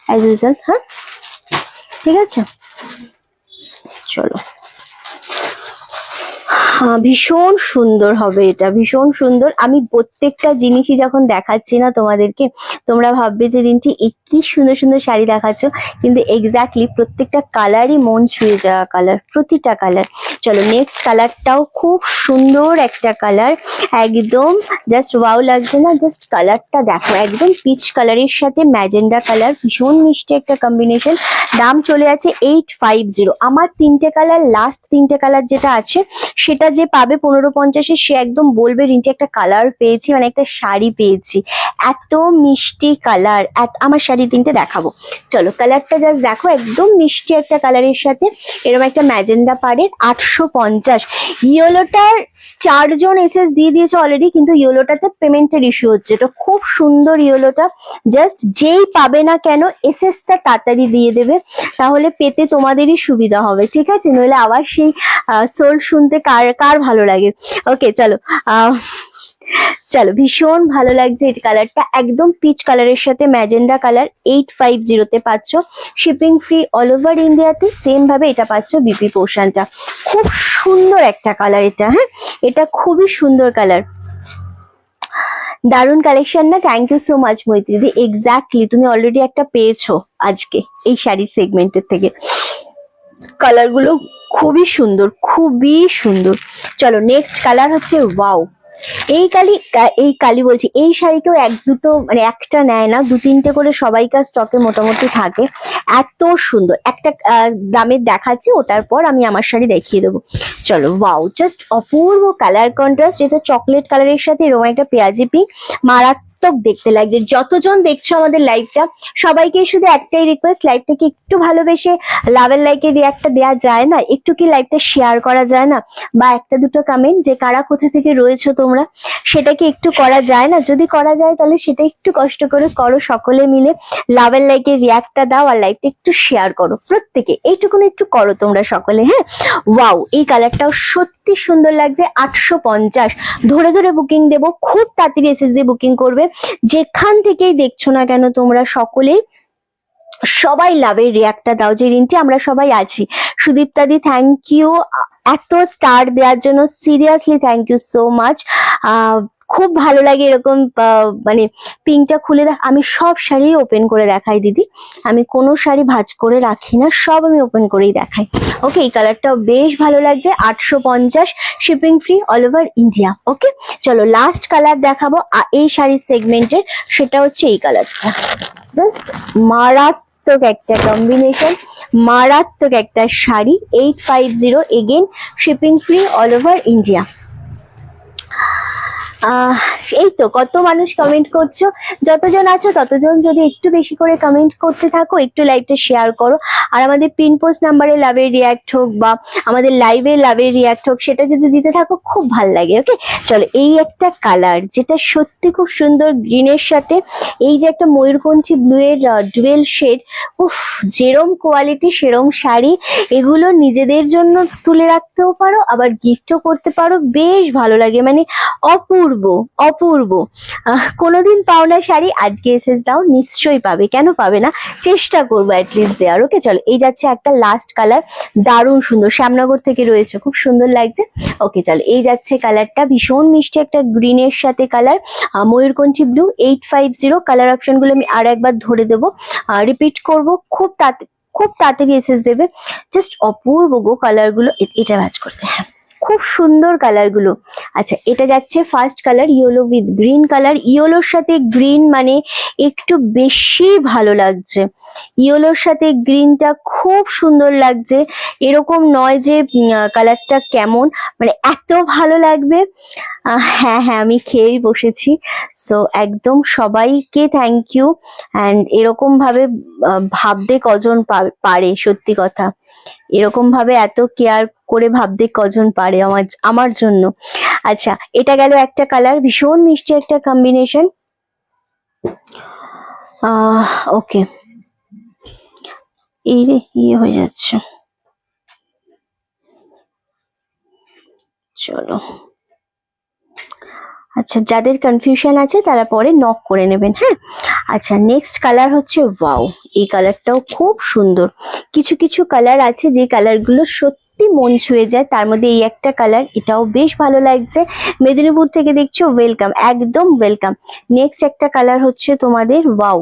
অ্যাজ ইউজুয়াল, হ্যাঁ ঠিক আছে। চলো, ভীষণ সুন্দর হবে এটা, ভীষণ সুন্দর। আমি প্রত্যেকটা জিনিসই যখন দেখাচ্ছি না তোমাদেরকে, তোমরা ভাববে যে রিন্টি কি সুন্দর সুন্দর শাড়ি দেখাচ্ছ, কিন্তু এক্স্যাক্টলি প্রত্যেকটা কালারই মন ছুঁয়ে যাওয়া কালার, প্রতিটা কালার। চলো, নেক্সট কালারটাও খুব সুন্দর একটা কালার, একদম জাস্ট ওয়াও লাগছে না, জাস্ট কালারটা দেখো, একদম পিচ কালারের সাথে ম্যাজেন্ডা কালার, ভীষণ মিষ্টি একটা কম্বিনেশন। দাম চলে আছে 850। আমার 3টে কালার, লাস্ট 3টে কালার যেটা আছে সেটা যে পাবে 1550-এ, সে একদম বলবে রিন্টি একটা কালার পেয়েছি, মানে একটা শাড়ি পেয়েছি, এত মিষ্টি কালার। আমার শাড়ি 3টে দেখাবো, চলো কালারটা জাস্ট দেখো, একদম মিষ্টি একটা কালারের সাথে এরকম একটা ম্যাজেন্ডা পাড়ের, 850। ইয়েলোটার 4জন এসএস দিয়ে দিয়েছে অলরেডি, কিন্তু ইয়েলোটাতে পেমেন্টের ইস্যু হচ্ছে, এটা খুব সুন্দর ইয়েলোটা, জাস্ট যেই পাবে না কেন এসএসটা তাড়াতাড়ি দিয়ে দেবে, তাহলে পেতে তোমাদেরই সুবিধা হবে, ঠিক আছে, নইলে আবার সেই সোল শুনতে কার কার ভালো লাগে। ওকে চলো, চলো, ভীষণ ভালো লাগছে এই কালারটা, একদম পিচ কালারের সাথে ম্যাজেন্ডা কালার, 850-তে পাচ্ছ, শিপিং ফ্রি অল ওভার ইন্ডিয়াতে। সেম ভাবে এটা পাচ্ছ বিপি পোর্শনটা, খুব সুন্দর একটা কালার এটা, হ্যাঁ এটা খুবই সুন্দর কালার, দারুণ কালেকশন না? থ্যাংক ইউ সো মাচ মৈত্রীদি, এক্স্যাক্টলি তুমি অলরেডি একটা পেয়েছো আজকে এই শাড়ির সেগমেন্টের থেকে। কালারগুলো খুবই সুন্দর, খুবই সুন্দর। চলো, নেক্সট কালার হচ্ছে ওয়াও, এই কালি বলছি, এই শাড়িটাও এক দুটো, মানে একটা নেয় না, 2-3টে করে সবাইকার স্টকে মোটামুটি থাকে, এত সুন্দর একটা দামের দেখাচ্ছি, ওটার পর আমি আমার শাড়ি দেখিয়ে দেবো। চলো, ওয়াও, জাস্ট অপূর্ব কালার কন্ট্রাস্ট, এটা চকলেট কালারের সাথে এরকম একটা পেঁয়াজি পিঙ্ক, মারাত্মক দেখতে লাগছে। যতজন দেখছো আমাদের লাইভটা, সবাইকে শুধু একটাই রিকোয়েস্ট, লাইভটাকে একটু ভালোবেসে লাভের লাইকের রিয়াক্টটা দেওয়া যায় না, একটু কি লাইভটা শেয়ার করা যায় না, বা একটা দুটো কমেন্ট যে কারা কোথা থেকে রয়েছো তোমরা, সেটা কি একটু করা যায় না? যদি করা যায় তাহলে সেটা একটু কষ্ট করে করো, সকলে মিলে লাভের লাইকের রিয়াক্টটা দাও, আর লাইভটা একটু শেয়ার করো, প্রত্যেকে এইটুকুন একটু করো তোমরা সকলে, হ্যাঁ। ওয়াও, এই কালারটাও সত্যি সুন্দর লাগছে, 850। ধরে ধরে বুকিং দেবো, খুব তাড়াতাড়ি এসএস দিয়ে বুকিং করবে, যেখান থেকেই দেখছো না কেন তোমরা সকলেই, সবাই লাভের রিয়াক্টটা দাও যে রিন্টি আমরা সবাই আছি। সুদীপ্তাদি থ্যাংক ইউ এত স্টার দেওয়ার জন্য, seriously thank you so much. খুব ভালো লাগে এরকম মানে পিঙ্কটা খুলে আমি সব শাড়ি ওপেন করে দেখাই দিদি, আমি কোনো শাড়ি ভাঁজ করে রাখি না, সব আমি ওপেন করেই দেখাই। ওকে, এই কালারটাও বেশ ভালো লাগছে, 850, shipping free all over India. Okay, চলো লাস্ট কালার দেখাবো এই শাড়ির সেগমেন্টের, সেটা হচ্ছে এই কালারটা। জাস্ট মারাত্মক একটা কম্বিনেশন, মারাত্মক একটা sari, 850, again shipping free all over India. এই তো কত মানুষ কমেন্ট করছো, যতজন আছো ততজন যদি একটু বেশি করে কমেন্ট করতে থাকো, একটু লাইভটা শেয়ার করো, আর আমাদের পিন পোস্ট নাম্বারে লাভের রিয়াক্ট হোক বা আমাদের লাইভে লাভের রিয়াক্ট হোক, সেটা যদি দিতে থাকো খুব ভাল লাগে। ওকে, চলো এই একটা কালার যেটা সত্যি খুব সুন্দর, গ্রিনের সাথে এই যে একটা ময়ূরকণ্ঠী ব্লু এর ডুয়েল শেড, উফ যেরম কোয়ালিটি সেরম শাড়ি, এগুলো নিজেদের জন্য তুলে রাখতেও পারো, আবার গিফটও করতে পারো, বেশ ভালো লাগে, মানে অপূর্ব অপূর্ব। কোনোদিন পাও না শাড়ি, আজকে এসএস দাও, নিশ্চয়ই পাবে, কেন পাবে না, চেষ্টা করবো অ্যাটলিস্ট দেওয়ার। ওকে, চলো এই যাচ্ছে একটা লাস্ট কালার, দারুণ সুন্দর, শ্যামনগর থেকে রয়েছে, খুব সুন্দর লাগছে। ওকে, চলো এই যাচ্ছে কালারটা, ভীষণ মিষ্টি একটা গ্রিনের সাথে কালার, ময়ূরকণ্ঠী ব্লু, 850। কালার অপশন গুলো আমি আর একবার ধরে দেবো, রিপিট করবো, খুব তাড়াতাড়ি এসএস দেবে, জাস্ট অপূর্ব গো কালার গুলো। এটা ম্যাচ করতে, হ্যাঁ খুব সুন্দর কালার গুলো। আচ্ছা, এটা যাচ্ছে first colour, yellow with green colour, ইয়েলোর সাথে গ্রিন মানে একটু বেশি ভালো লাগছে, ইয়েলোর সাথে গ্রিনটা খুব সুন্দর লাগছে, এরকম নয় যে কালারটা কেমন, মানে এত ভালো লাগবে। হ্যাঁ হ্যাঁ, আমি খেয়েই বসেছি, সো একদম সবাইকে থ্যাংক ইউ। অ্যান্ড এরকম ভাবে ভাবতে কজন পারে, সত্যি কথা, এরকম ভাবে এত কেয়ার করে ভাবতে কজন পারে আমার জন্য। আচ্ছা, এটা গেল একটা কালার, ভীষণ মিষ্টি একটা কম্বিনেশন। ওকে, এই রে ইয়ে হয়ে যাচ্ছে, চলো। আচ্ছা, যাদের কনফিউশন আছে তারা পরে নক করে নেবেন, হ্যাঁ। আচ্ছা, নেক্সট কালার হচ্ছে ওয়াও, এই কালারটাও খুব সুন্দর। কিছু কিছু কালার আছে যে কালারগুলো সত্যি মন ছুঁয়ে যায়, তার মধ্যে এই একটা কালার, এটাও বেশ ভালো লাগছে। মেদিনীপুর থেকে দেখছো, ওয়েলকাম, একদম ওয়েলকাম। নেক্সট একটা কালার হচ্ছে তোমাদের ওয়াও,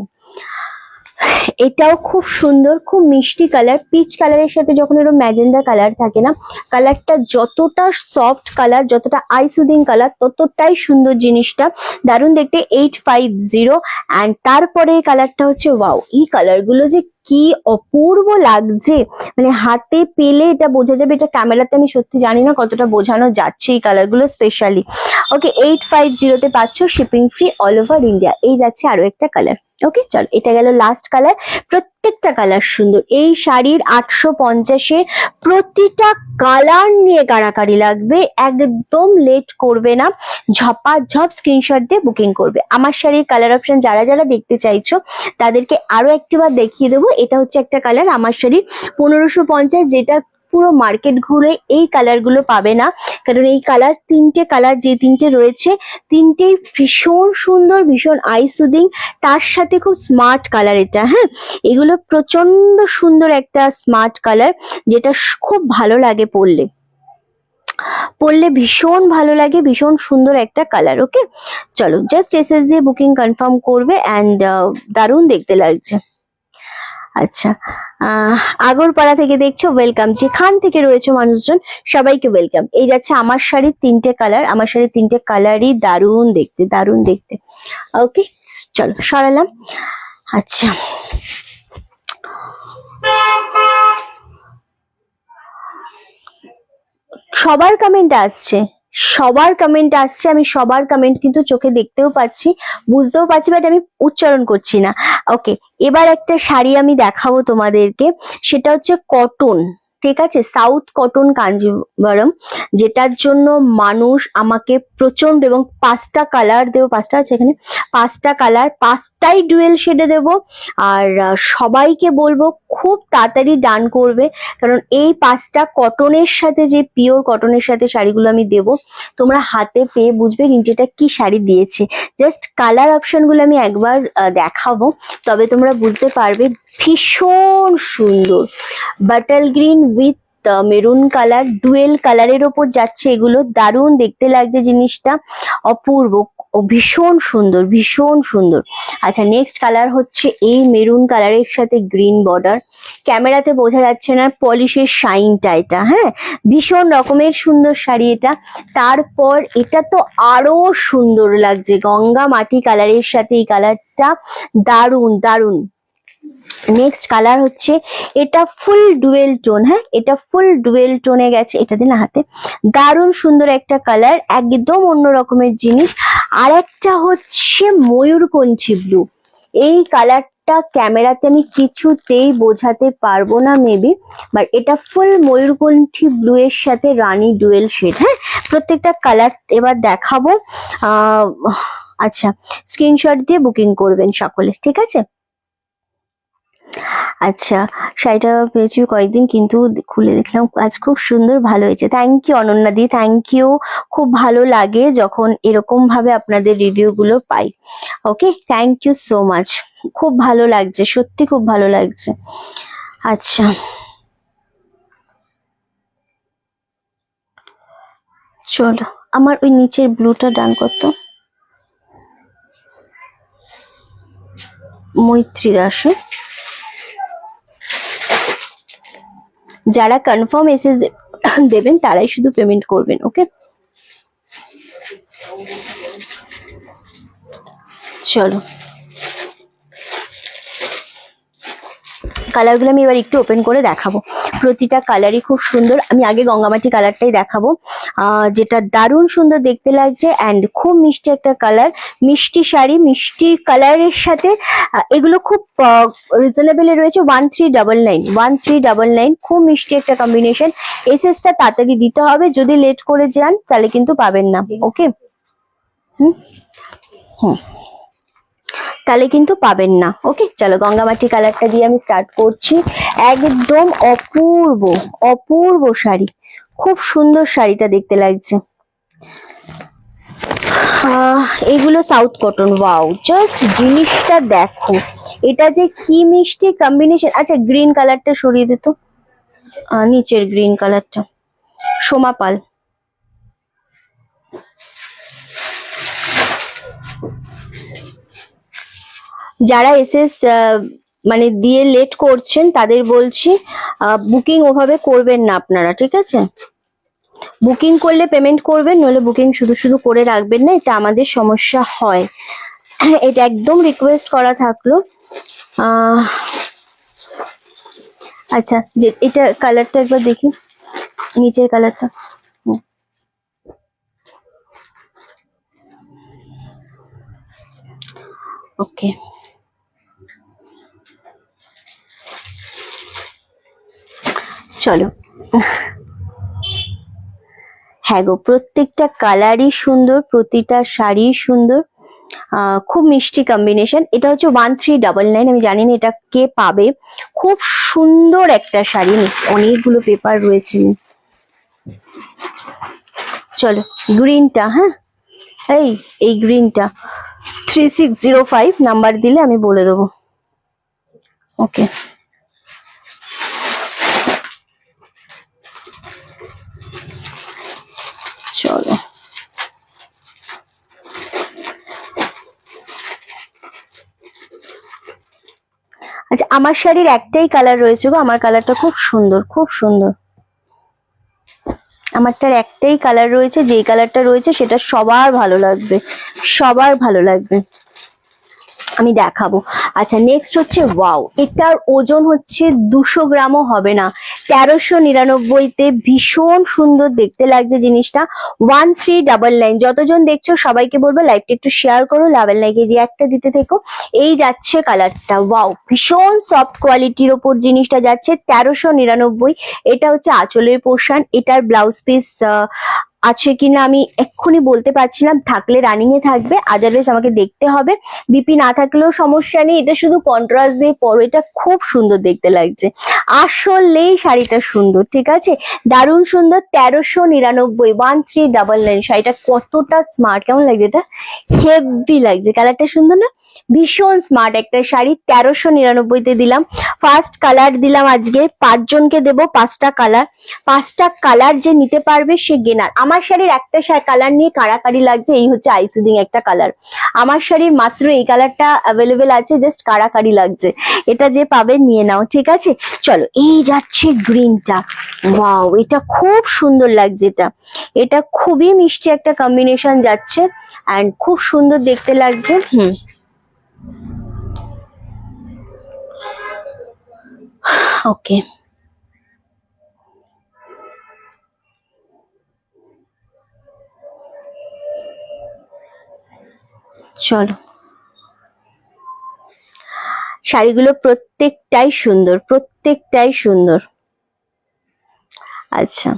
এটাও খুব সুন্দর, খুব মিষ্টি কালার, পিচ কালারের সাথে যখন এরকম ম্যাজেন্ডা কালার থাকে না, কালারটা যতটা সফট কালার, যতটা আই সুদিং কালার, ততটাই সুন্দর জিনিসটা, দারুণ দেখতে, 850। অ্যান্ড তারপরে কালারটা হচ্ছে ওয়াও, এই কালারগুলো যে কি অপূর্ব লাগছে, মানে হাতে পেলে এটা বোঝা যাবে, এটা ক্যামেরাতে আমি সত্যি জানি না কতটা বোঝানো যাচ্ছে এই কালারগুলো স্পেশালি। ওকে, 850-তে পাচ্ছ, shipping free all over India. এই যাচ্ছে আরো একটা কালার। ওকে, চল এটা গেল লাস্ট কালার, প্রত্যেকটা কালার সুন্দর। এই শাড়ির 850-এর প্রতিটা কালার নিয়ে কাড়াকাড়ি লাগবে, একদম লেট করবে না, ঝপাঝপ স্ক্রিনশট দিয়ে বুকিং করবে। আমার শাড়ির কালার অপশন যারা যারা দেখতে চাইছো তাদেরকে আরো একটিবার দেখিয়ে দেবো। এটা হচ্ছে একটা কালার, আমার শাড়ির 1550, যেটা পুরো মার্কেট ঘুরে এই কালার গুলো পাবে না, কারণ এই কালার, তিনটে কালার যে তিনটে রয়েছে, তিনটেই ভীষণ সুন্দর, ভীষণ আই সুদিং, তার সাথে খুব স্মার্ট কালার এটা, হ্যাঁ এগুলো প্রচন্ড সুন্দর একটা স্মার্ট কালার, যেটা খুব ভালো লাগে পরলে, ভীষণ ভালো লাগে, ভীষণ সুন্দর একটা কালার। ওকে, চলো জাস্ট এসএস দিয়ে বুকিং কনফার্ম করবে, অ্যান্ড দারুণ দেখতে লাগছে। আচ্ছা, আগরপাড়া থেকে দেখছো, ওয়েলকাম, যেখান থেকে রয়েছে মানুষজন সবাইকে ওয়েলকাম। এই যাচ্ছে আমার শাড়ির তিনটে কালার, আমার শাড়ির তিনটে কালারই দারুণ দেখতে, দারুণ দেখতে। ওকে, চলো সরালাম। আচ্ছা, সবার কমেন্ট আসছে, আমি সবার কমেন্ট কিন্তু চোখে দেখতেও পাচ্ছি, বুঝতেও পারছি, বাট আমি উচ্চারণ করছি না। ওকে, এবার একটা শাড়ি আমি দেখাবো তোমাদেরকে, সেটা হচ্ছে কটন, ঠিক আছে, সাউথ কটন কাঞ্জিভরম, যেটার জন্য মানুষ আমাকে প্রচন্ড, এবং 5টা কালার দেবো, 5টা আছে এখানে, 5টা কালার, 5টাই ডুয়েল শেডে দেবো। আর সবাইকে বলবো খুব তাড়াতাড়ি ডান করবে, কারণ এই 5টা কটনের সাথে, যে পিওর কটনের সাথে শাড়িগুলো আমি দেবো, তোমরা হাতে পেয়ে বুঝবে নিচেটা কি শাড়ি দিয়েছে। জাস্ট কালার অপশন গুলো আমি একবার দেখাবো, তবে তোমরা বুঝতে পারবে, ভীষণ সুন্দর, butter green with maroon colour, dual কালারের ওপর যাচ্ছে এগুলো, দারুণ দেখতে লাগছে জিনিসটা, অপূর্ব, ও ভীষণ সুন্দর, ভীষণ সুন্দর। আচ্ছা নেক্সট কালার হচ্ছে এই মেরুন কালারের সাথে গ্রিন বর্ডার। ক্যামেরাতে বোঝা যাচ্ছে না পলিশের শাইনটা, এটা হ্যাঁ ভীষণ রকমের সুন্দর শাড়ি এটা। তারপর এটা তো আরো সুন্দর লাগছে, গঙ্গা মাটি কালারের সাথে এই কালারটা দারুন দারুন। নেক্সট কালার হচ্ছে এটা ফুল ডুয়েল টোন, হ্যাঁ এটা ফুল ডুয়েল টোনে গেছে, এটা দিন হাতে, দারুণ সুন্দর একটা কালার, একদম অন্য রকমের জিনিস। আর একটা হচ্ছে ময়ূরকণ্ঠী ব্লু, এই কালারটা ক্যামেরাতে আমি কিছুতেই বোঝাতে পারবো না মেবি, বাট এটা ফুল ময়ূরকণ্ঠী ব্লু এর সাথে রানী ডুয়েল শেড। হ্যাঁ প্রত্যেকটা কালার এবার দেখাবো। আচ্ছা স্ক্রিনশট দিয়ে বুকিং করবেন সকলে, ঠিক আছে। আচ্ছা শাড়িটা পেয়েছি কয়েকদিন, কিন্তু খুলে দেখলাম আজ খুব সুন্দর, ভালো হয়েছে। থ্যাংক ইউ অনন্যা দি, থ্যাংক ইউ। খুব ভালো লাগে যখন এরকম ভাবে আপনাদের রিভিউ গুলো পাই। Okay thank you so much, খুব ভালো লাগছে, সত্যি খুব ভালো লাগছে। আচ্ছা চলো আমার ওই নিচের ব্লুটা ডান করতো, মৈত্রী দাসে। যারা কনফার্ম এসএস দেবেন তারাই শুধু পেমেন্ট করবেন, ওকে। চলো কালারগুলো আমি এবার একটু ওপেন করে দেখাবো, প্রতিটা কালারই খুব সুন্দর। আমি আগে গঙ্গামাটি কালারটাই দেখাবো, যেটা দারুণ সুন্দর দেখতে লাগছে অ্যান্ড খুব মিষ্টি একটা কালার, মিষ্টি শাড়ি মিষ্টি কালারের সাথে। এগুলো খুব রিজনেবলে রয়েছে, 1399 খুব মিষ্টি একটা কম্বিনেশন। এসএসটা তাড়াতাড়ি দিতে হবে, যদি লেট করে যান তাহলে কিন্তু পাবেন না, ওকে। হুম হুম তাহলে কিন্তু পাবেন না, ওকে। চলো গঙ্গামাটি কালারটা দিয়ে আমি স্টার্ট করছি। একদম অপূর্ব অপূর্ব শাড়ি, খুব সুন্দর শাড়িটা দেখতে লাগছে। এগুলো সাউথ কটন, ওয়াও জাস্ট জিনিসটা দেখো, এটা যে কি মিষ্টি কম্বিনেশন। আচ্ছা গ্রিন কালারটা সরিয়ে দিত, নিচের গ্রিন কালারটা সোমা পাল। যারা এসএস মানে দিয়ে লেট করছেন তাদের বলছি বুকিং ওভাবে করবেন না আপনারা, ঠিক আছে। বুকিং করলে পেমেন্ট করবেন, নইলে বুকিং শুধু শুধু করে রাখবেন না, এটা আমাদের সমস্যা হয়। এটা একদম রিকোয়েস্ট করা থাকলো। আচ্ছা যে এটা কালারটা একবার দেখি, নিচের কালারটা। ওকে চলো, হ্যাঁ গো প্রত্যেকটা কালারই সুন্দর, প্রতিটা শাড়ি সুন্দর, খুব মিষ্টি কম্বিনেশন। এটা হচ্ছে 1399, আমি জানি না এটা কে পাবে, খুব সুন্দর একটা শাড়ি, অনেকগুলো পেপার রয়েছে। চলো গ্রিনটা, হ্যাঁ এই গ্রিনটা 3605 নাম্বার দিলে আমি বলে দেবো, ওকে। চলো আচ্ছা আমার শাড়ির একটাই কালার রয়েছে গো, আমার কালারটা খুব সুন্দর, খুব সুন্দর। আমারটার একটাই কালার রয়েছে, যেই কালারটা রয়েছে সেটা সবার ভালো লাগবে, সবার ভালো লাগবে, আমি দেখাবো। আচ্ছা নেক্সট হচ্ছে ওয়াও, এটার ওজন হচ্ছে 200 গ্রামও হবে না, 1399-তে, ভীষণ সুন্দর দেখতে লাগছে জিনিসটা। 1399, যতজন দেখছো সবাইকে বলবো লাইভটা একটু শেয়ার করো, লাভেল লাইকে রিয়াক্টটা দিতে থেকো। এই যাচ্ছে কালারটা, ওয়াও ভীষণ সফট কোয়ালিটির ওপর জিনিসটা যাচ্ছে, 1399। এটা হচ্ছে আঁচলের পোর্শন, এটার ব্লাউজ পিস আছে কিনা আমি এক্ষুনি বলতে পারছি না, থাকলে রানিং এ থাকবে, আদারওয়াইজ আমাকে দেখতে হবে। বিপি না থাকলেও সমস্যা নেই, এটা শুধু কন্ট্রাস্ট দিয়ে পরো, এটা খুব সুন্দর দেখতে লাগছে, আসলেই শাড়িটা সুন্দর, ঠিক আছে দারুণ সুন্দর। 1399, 1399 শাড়িটা কতটা স্মার্ট, কেমন লাগছে এটা, হেভি লাগছে, কালারটা সুন্দর না, ভীষণ স্মার্ট একটা শাড়ি। 1399-তে দিলাম, ফার্স্ট কালার দিলাম আজকে, 5 জনকে দেবো 5টা কালার, 5টা কালার যে নিতে পারবে সে গেনার। আমার শাড়ির একটা কালার নিয়ে কাড়াকাড়ি লাগছে, এই হচ্ছে আইসুদিং একটা কালার। আমার শাড়ির মাত্র এই কালারটা অ্যাভেলেবেল আছে, জাস্ট কাড়াকাড়ি লাগছে। এটা যে পাবে নিয়ে নাও, ঠিক আছে? চলো, এই যাচ্ছে গ্রিনটা। ওয়াও, এটা খুব সুন্দর লাগছে। এটা খুবই মিষ্টি একটা কম্বিনেশন যাচ্ছে, এন্ড খুব সুন্দর দেখতে লাগছে। ওকে, চলো। শাড়িগুলো প্রত্যেকটাই সুন্দর, প্রত্যেকটাই সুন্দর। আচ্ছা,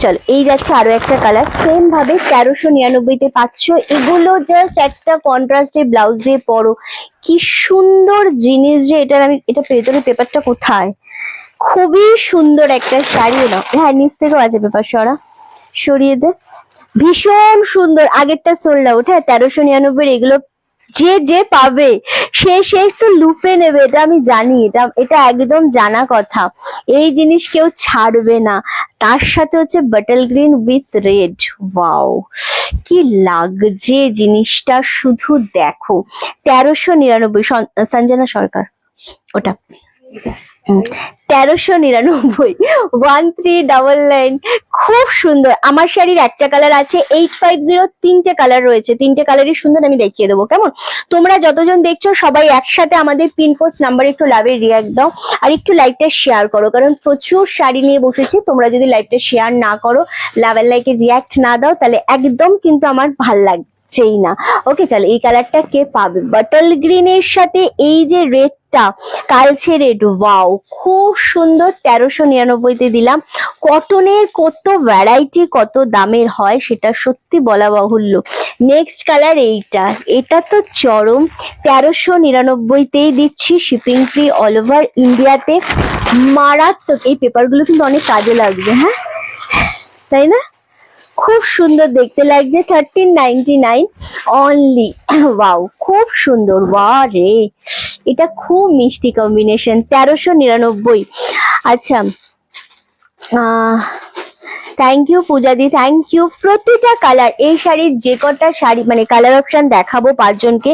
চলো, এই যাচ্ছে আরো একটা কালার, সেম ভাবে 1399-তে পাচ্ছ। এগুলো জাস্ট একটা কন্ট্রাস্টে ব্লাউজ দিয়ে পরো, কি সুন্দর জিনিস যে এটার। আমি এটা ভেতরে পেপারটা কোথায়, খুবই সুন্দর একটা শাড়ি না? হ্যাঁ, নিচ থেকেও আছে পেপার, সরিয়ে দে। ভীষণ সুন্দর, আগেরটা সোল্ড আউট। হ্যাঁ, 1399 এগুলো যে পাবে সে একটু লুপে নেবে, এটা আমি জানি, এটা একদম জানা কথা। এই জিনিস কেউ ছাড়বে না। তার সাথে হচ্ছে bottle green with red. Wow, কি লাগছে জিনিসটা, শুধু দেখো। 1399, সঞ্জনা সরকার ওটা। 1399, 1399, খুব সুন্দর। আমার শাড়ির একটা কালার আছে, 850, 3টে কালার রয়েছে, 3টে কালারই সুন্দর। আমি দেখিয়ে দেবো, কেমন? তোমরা যতজন দেখছো সবাই একসাথে আমাদের পিন পোস্ট নাম্বার একটু লাভের রিয়াক্ট দাও, আর একটু লাইভটা শেয়ার করো, কারণ প্রচুর শাড়ি নিয়ে বসেছি। তোমরা যদি লাইভটা শেয়ার না করো, লাভের লাইকে রিয়াক্ট না দাও, তাহলে একদম কিন্তু আমার ভাল লাগবে না। ওকে, চলো, এই কালারটা কে পাবে? বাটল গ্রিনের সাথে এই যে রেডটা, কালচে রেড। ওয়াও, খুব সুন্দর। 1399-তে দিলাম। কটনের কত ভ্যারাইটি, কত দামের হয় সেটা সত্যি বলা বাহুল্য। নেক্সট কালার এটা তো চরম। 1399-তেই দিচ্ছি, শিপিং ফ্রি অল ওভার ইন্ডিয়াতে। মারাত্মক। এই পেপারগুলো কিন্তু অনেক কাজে লাগবে, হ্যাঁ, তাই না? খুব সুন্দর দেখতে লাগছে। 1399 অনলি। ওয়াও, খুব সুন্দর। ওয়াও রে, এটা খুব মিষ্টি কম্বিনেশন। 1399। আচ্ছা, থ্যাংক ইউ পূজাদি, থ্যাংক ইউ। প্রতিটা কালার, এই শাড়ির যে কটা শাড়ি মানে কালার অপশন দেখাবো 5 জনকে,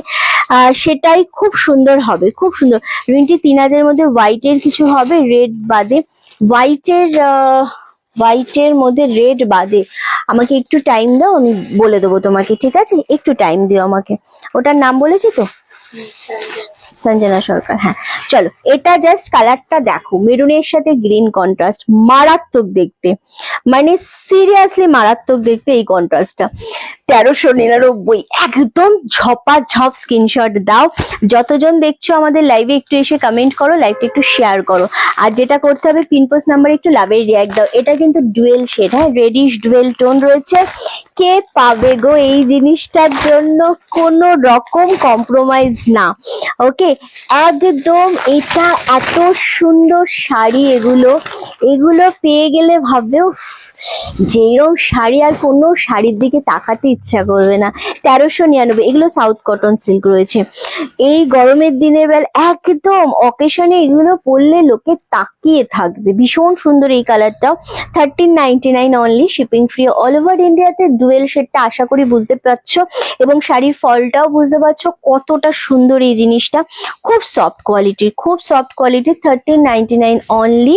সেটাই খুব সুন্দর হবে, খুব সুন্দর। 3000-এর মধ্যে হোয়াইটের কিছু হবে, রেড বাদে। হোয়াইটের মধ্যে রেড বাদে। আমাকে একটু টাইম দাও, আমি বলে দেবো তোমাকে, ঠিক আছে? একটু টাইম দিও আমাকে। ওটার নাম বলেছি তো, সঞ্জনা সরকার। হ্যাঁ, চলো, এটা জাস্ট কালারটা দেখো, মেরুনের সাথে গ্রিন কন্ট্রাস্ট, মারাত্মক দেখতে, মানে সিরিয়াসলি মারাত্মক দেখতে এই কন্ট্রাস্টটা। 1399, একদম ঝপাঝপ স্ক্রিনশট দাও। যতজন দেখছো আমাদের লাইভে একটু এসে কমেন্ট করো, লাইভটা একটু শেয়ার করো, আর যেটা করতে হবে পিন পোস্ট নাম্বারে একটু লাভের রিয়াক্ট দাও। এটা কিন্তু ডুয়েল শেড, হ্যাঁ, রেডিশ ডুয়েল টোন রয়েছে। কে পাবে গো এই জিনিসটার জন্য? কোনো রকম কম্প্রোমাইজ না। ওকে, একদম। এটা এত সুন্দর শাড়ি, এগুলো পেয়ে গেলে ভাববেও যেরকম শাড়ি, আর কোনো শাড়ির দিকে তাকাতে ইচ্ছা করবে না। 1399, এগুলো সাউথ কটন সিল্ক রয়েছে। এই গরমের দিনের বেলা একদম অকেশনে এগুলো পরলে লোকে তাকিয়ে থাকবে। ভীষণ সুন্দর এই কালারটাও। 1399 only, shipping free all over ইন্ডিয়াতে। ডুয়েল শেডটা আশা করি বুঝতে পারছো, এবং শাড়ির ফলটাও বুঝতে পারছো কতটা সুন্দর এই জিনিসটা। খুব সফট কোয়ালিটির, খুব সফট কোয়ালিটির। 1399 অনলি।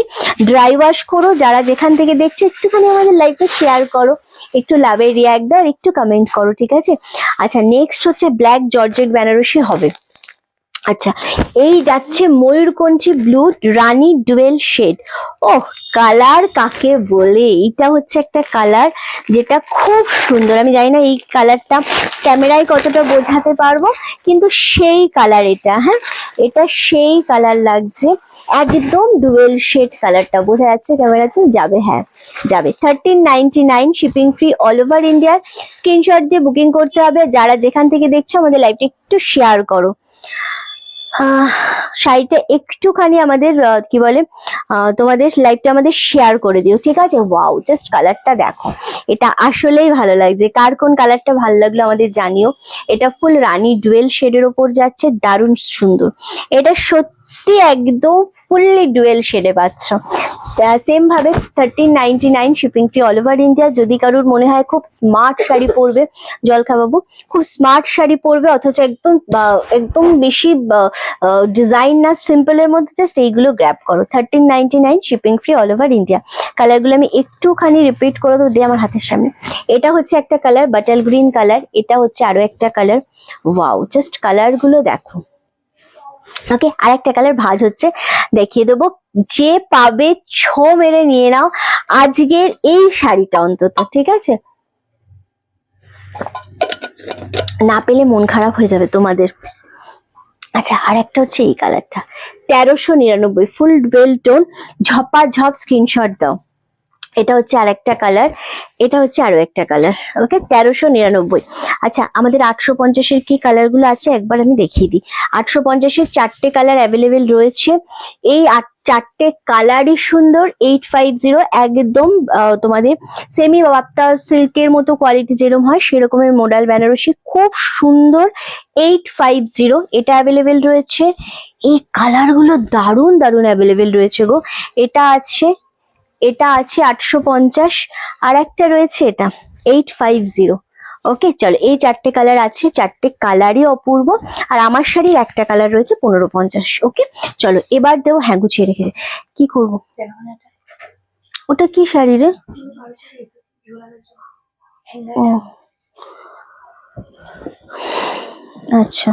ড্রাই ওয়াশ করো, যারা যেখান থেকে দেখছো একটুখানি আমাদের লাইভটা শেয়ার করো, একটু লাভের রিয়াক্ট দাও, একটু কমেন্ট করো, ঠিক আছে? আচ্ছা, নেক্সট হচ্ছে ব্ল্যাক জর্জেট বেনারসি হবে। আচ্ছা, এই যাচ্ছে ময়ূরকণ্ঠী ব্লু রানী ডুয়েল শেড। ওহ, কালার কাকে বলে! এইটা হচ্ছে একটা কালার যেটা খুব সুন্দর। আমি জানি না এই কালারটা ক্যামেরায় কতটা বোঝাতে পারবো, কিন্তু সেই কালার এটা। হ্যাঁ, এটা সেই কালার লাগছে, একদম ডুয়েল শেড কালারটা। বোঝা যাচ্ছে ক্যামেরাতে? যাবে, হ্যাঁ যাবে। 1399, shipping free all over India. Screenshot দিয়ে বুকিং করতে হবে। যারা যেখান থেকে দেখছো আমাদের লাইভটা একটু শেয়ার করো। শাড়িটা একটুখানি আমাদের কি বলে, তোমাদের লাইভটা আমাদের শেয়ার করে দিও, ঠিক আছে? ওয়াও, জাস্ট কালারটা দেখো, এটা আসলেই ভালো লাগছে। কার কোন কালারটা ভালো লাগলো আমাদের জানিও। এটা ফুল রানী ডুয়েল শেডের ওপর যাচ্ছে, দারুণ সুন্দর। এটা সত্যি সত্যি একদম ফুললি ডুয়েল শেডে পাচ্ছ। সেম ভাবে 1399 shipping free all over India. যদি কারোর মনে হয় খুব স্মার্ট শাড়ি পরবে, জলখা বাবু খুব স্মার্ট শাড়ি পরবে অথচ একদম একদম বেশি ডিজাইন না, সিম্পলের মধ্যে জাস্ট এইগুলো গ্র্যাব করো। 1399 shipping free all over India. কালারগুলো আমি একটুখানি রিপিট করে দেবো, দিয়ে আমার হাতের সামনে। এটা হচ্ছে একটা কালার বাটাল গ্রিন কালার, এটা হচ্ছে আরো একটা কালার। ওয়াও, জাস্ট কালার গুলো দেখো। ওকে, আর একটা কালার ভাঁজ হচ্ছে, দেখিয়ে দেবো। যে পাবে ছো মেরে নিয়ে নাও আজকের এই শাড়িটা অন্তত, ঠিক আছে? না পেলে মন খারাপ হয়ে যাবে তোমাদের। আচ্ছা, আর একটা হচ্ছে এই কালারটা 1399 ফুল ডুয়েল টোন, ঝপাঝপ স্ক্রিনশট দাও। এটা হচ্ছে আর একটা কালার, এটা হচ্ছে আরো একটা কালার। ওকে, 1399। আচ্ছা, আমাদের 850-এর কি কালার গুলো আছে একবার আমি দেখিয়ে দিই। 850-এর 4টে কালার অ্যাভেলেবেল রয়েছে। এই 4টে কালারই সুন্দর। 850 একদম তোমাদের সেমি বাপ্তা সিল্কের মতো কোয়ালিটি যেরকম হয় সেরকমের মডেল বেনারসি, খুব সুন্দর। 850 এটা অ্যাভেলেবেল রয়েছে। এই কালার গুলো দারুণ দারুণ অ্যাভেলেবেল রয়েছে গো। এটা আছে 850, আর একটা রয়েছে এটা 850। ওকে, চলো, এই 4টে কালার আছে, 4টে কালারই অপূর্ব। আর আমার শাড়ির একটা কালার রয়েছে 1550। ওকে, চলো এবার দেও। হ্যাঁ, গুছিয়ে রেখে কি করবো? ওটা কি শাড়ি রে? ও আচ্ছা,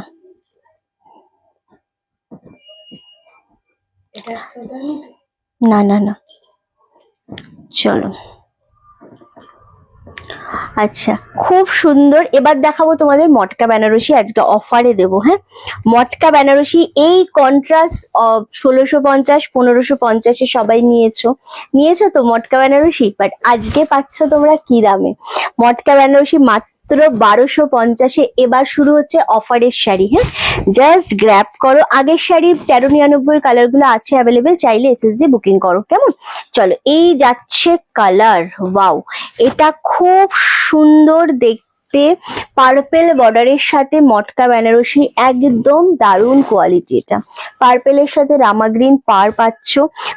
না না না, চলো। আচ্ছা, খুব সুন্দর। এবার দেখাবো তোমাদের মটকা বেনারসি, আজকে অফারে দেবো। হ্যাঁ, মটকা বেনারসি এই কন্ট্রাস্ট 1650 1550-এ সবাই নিয়েছো তো মটকা বেনারসি, বাট আজকে পাচ্ছ তোমরা কি দামে? মটকা বেনারসি মাত্র 1250-এ। এবার শুরু হচ্ছে অফারের শাড়ি। হ্যাঁ, জাস্ট গ্র্যাব করো। আগের শাড়ি 1399 কালার গুলো আছে অ্যাভেলেবেল, চাইলে এসএস দিয়ে বুকিং করো। কেমন? চলো, এই যাচ্ছে কালার। ওয়াও, এটা খুব সুন্দর দেখতে, পার্পেল বর্ডারের সাথে মটকা বেনারসি, একদম দারুণ কোয়ালিটি। এটা পার্পেলের সাথে রামা গ্রিন পার পাচ্ছ,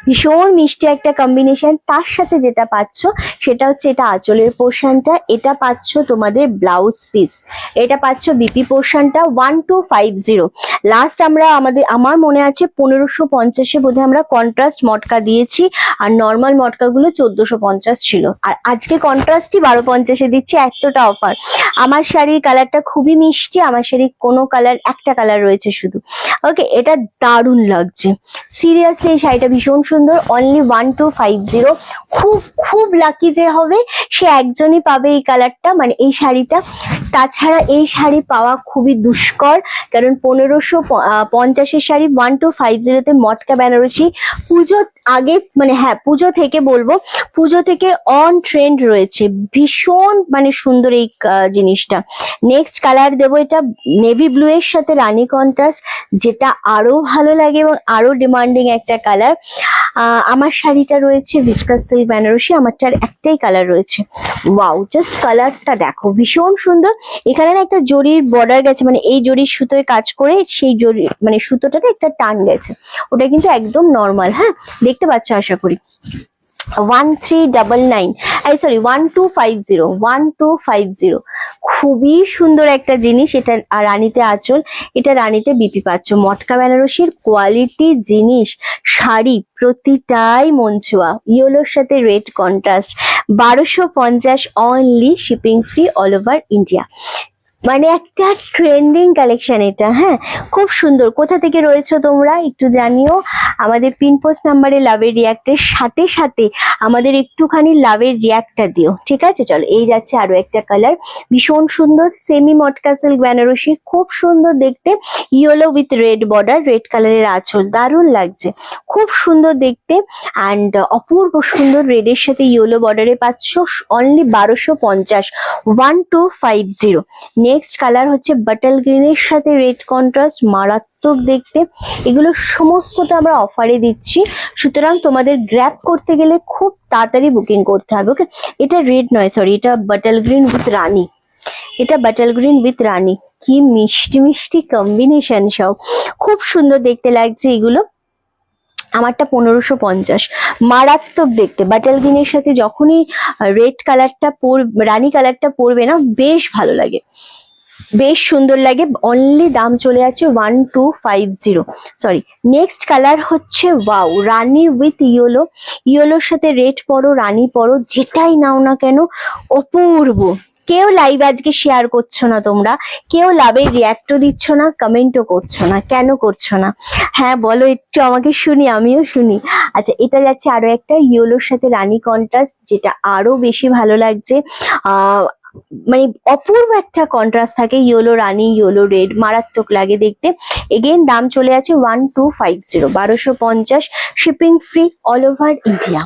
ভীষণ মিষ্টি একটা কম্বিনেশন। তার সাথে যেটা পাচ্ছ সেটা হচ্ছে এটা আঁচলের পোর্শনটা, এটা পাচ্ছ তোমাদের ব্লাউজ পিস, এটা পাচ্ছ বিপি পোর্শনটা। 1250 লাস্ট আমরা আমার মনে আছে 1550-এ বোধহয় আমরা কন্ট্রাস্ট মটকা দিয়েছি, আর নর্মাল মটকা গুলো 1450 ছিল। আর আজকে কন্ট্রাস্টই 1250-এ দিচ্ছি, এতটা অফার। আমার শাড়ির কালারটা খুবই মিষ্টি, আমার শাড়ির কোনো কালার, একটা কালার রয়েছে শুধু। ওকে, এটা দারুণ লাগছে সিরিয়াসলি, এই শাড়িটা ভীষণ সুন্দর। অনলি 1250। খুব খুব লাকি যে হবে সে একজনই পাবে এই কালারটা, মানে এই শাড়িটা। তাছাড়া এই শাড়ি পাওয়া খুবই দুষ্কর, কারণ 1550-এর শাড়ি 1250-তে মটকা বেনারসি পুজো আগে, মানে হ্যাঁ পুজো থেকে বলবো, পুজো থেকে অন ট্রেন্ড রয়েছে, ভীষণ মানে সুন্দর এই জিনিসটা। নেক্সট কালার দেবো, এটা নেভি ব্লু এর সাথে রানী কন্ট্রাস্ট, যেটা আরো ভালো লাগে এবং আরো ডিমান্ডিং একটা কালার। আমার শাড়িটা রয়েছে ভিসকাস সিল্ক বেনারসি, আমারটার একটাই কালার রয়েছে। ওয়াও, জাস্ট কালারটা দেখো, ভীষণ সুন্দর। এখানে না একটা জরির বর্ডার গেছে, মানে এই জরির সুতোয় কাজ করে সেই জরি, মানে সুতোটাতে একটা টান গেছে, ওটা কিন্তু একদম নর্মাল। হ্যাঁ, দেখতে পাচ্ছ আশা করি। 1250 খুবই সুন্দর একটা জিনিস। এটা রানীতে আঁচল, এটা রানীতে বিপি পাচ্ছ। মটকা বেনারসির কোয়ালিটি জিনিস, শাড়ি প্রতিটাই মন ছোঁয়া। ইয়েলোর সাথে red contrast, 1250 only, shipping free all over India. মানে একটা ট্রেন্ডিং কালেকশন এটা। হ্যাঁ, খুব সুন্দর। কোথা থেকে রয়েছো তোমরা একটু জানিও। আমাদের পিন পোস্ট নাম্বারে লাভের রিয়াক্টের সাথে সাথে আমাদের একটুখানি লাভের রিয়াক্টটা দিও, ঠিক আছে? চলো, এই যাচ্ছে আরো একটা কালার, ভীষণ সুন্দর সেমি মটকা সিল্ক বেনারসি, খুব সুন্দর দেখতে। Yellow with red border, red কালারের আঁচল, দারুণ লাগছে, খুব সুন্দর দেখতে। অ্যান্ড অপূর্ব সুন্দর রেডের সাথে ইয়েলো বর্ডারে পাচ্ছ, অনলি 1250, 1250। নেক্সট কালার হচ্ছে বাটাল গ্রিনের সাথে রেড কন্ট্রাস্ট, মারাত্মক দেখতে। এগুলো সমস্তটা আমরা অফারে দিচ্ছি, সুতরাং তোমাদের গ্র্যাব করতে গেলে খুব তাড়াতাড়ি বুকিং করতে হবে। ওকে, এটা রেড নয়, সরি, এটা বাটাল গ্রিন উইথ রানী। এটা বাটাল গ্রিন উইথ রানী, কি মিষ্টি মিষ্টি কম্বিনেশন, সব খুব সুন্দর দেখতে লাগছে এগুলো। আমারটা 1550, মারাত্মক দেখতে। বাটাল গ্রিনের সাথে যখনই রেড কালারটা রানী কালারটা পরবে না, বেশ ভালো লাগে, বেশ সুন্দর লাগে। অনলি দাম চলে যাচ্ছে 1250। সরি, নেক্সট কালার হচ্ছে ওয়াও, রানী উইথ ইয়েলো, ইয়েলোর সাথে রেড পরো, রানী পরো, যেটাই নাও না কেন অপূর্ব। কেউ লাইভ আজকে শেয়ার করছো না, তোমরা কেউ লাভের রিয়াক্টও দিচ্ছ না, কমেন্টও করছো না, কেন করছো না? হ্যাঁ বলো একটু আমাকে শুনি, আমিও শুনি। আচ্ছা, এটা যাচ্ছে আরো একটা ইয়েলোর সাথে রানী কন্ট্রাস্ট, যেটা আরো বেশি ভালো লাগছে। মানে অপূর্ব একটা কন্ট্রাস্ট থাকে, ইয়েলো রানী, ইয়েলো রেড, মারাত্মক লাগে দেখতে। এগেইন দাম চলে আছে 1250, 1250, shipping free all over India.